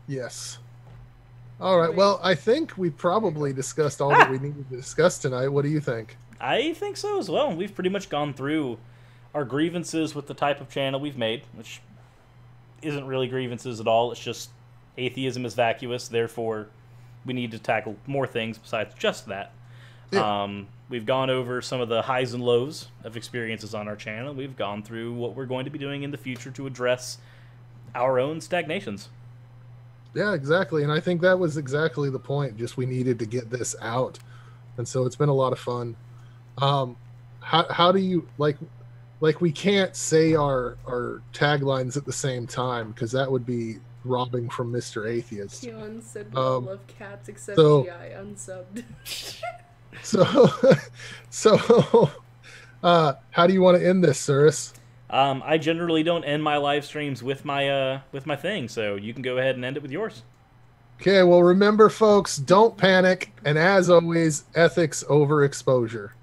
Yes. All right. Well, I think we probably discussed all that we needed to discuss tonight. What do you think? I think so as well. We've pretty much gone through our grievances with the type of channel we've made, which isn't really grievances at all. It's just atheism is vacuous, therefore we need to tackle more things besides just that. Yeah. We've gone over some of the highs and lows of experiences on our channel. We've gone through what we're going to be doing in the future to address our own stagnations. Yeah, exactly. And I think that was exactly the point. Just we needed to get this out. And so it's been a lot of fun. How do you like we can't say our taglines at the same time because that would be robbing from Mr. Atheist. Keon said we all love cats except GI unsubbed. So How do you want to end this, Cirrus? I generally don't end my live streams with my thing, so you can go ahead and end it with yours. Okay, well, remember, folks, don't panic, and as always, ethics over exposure.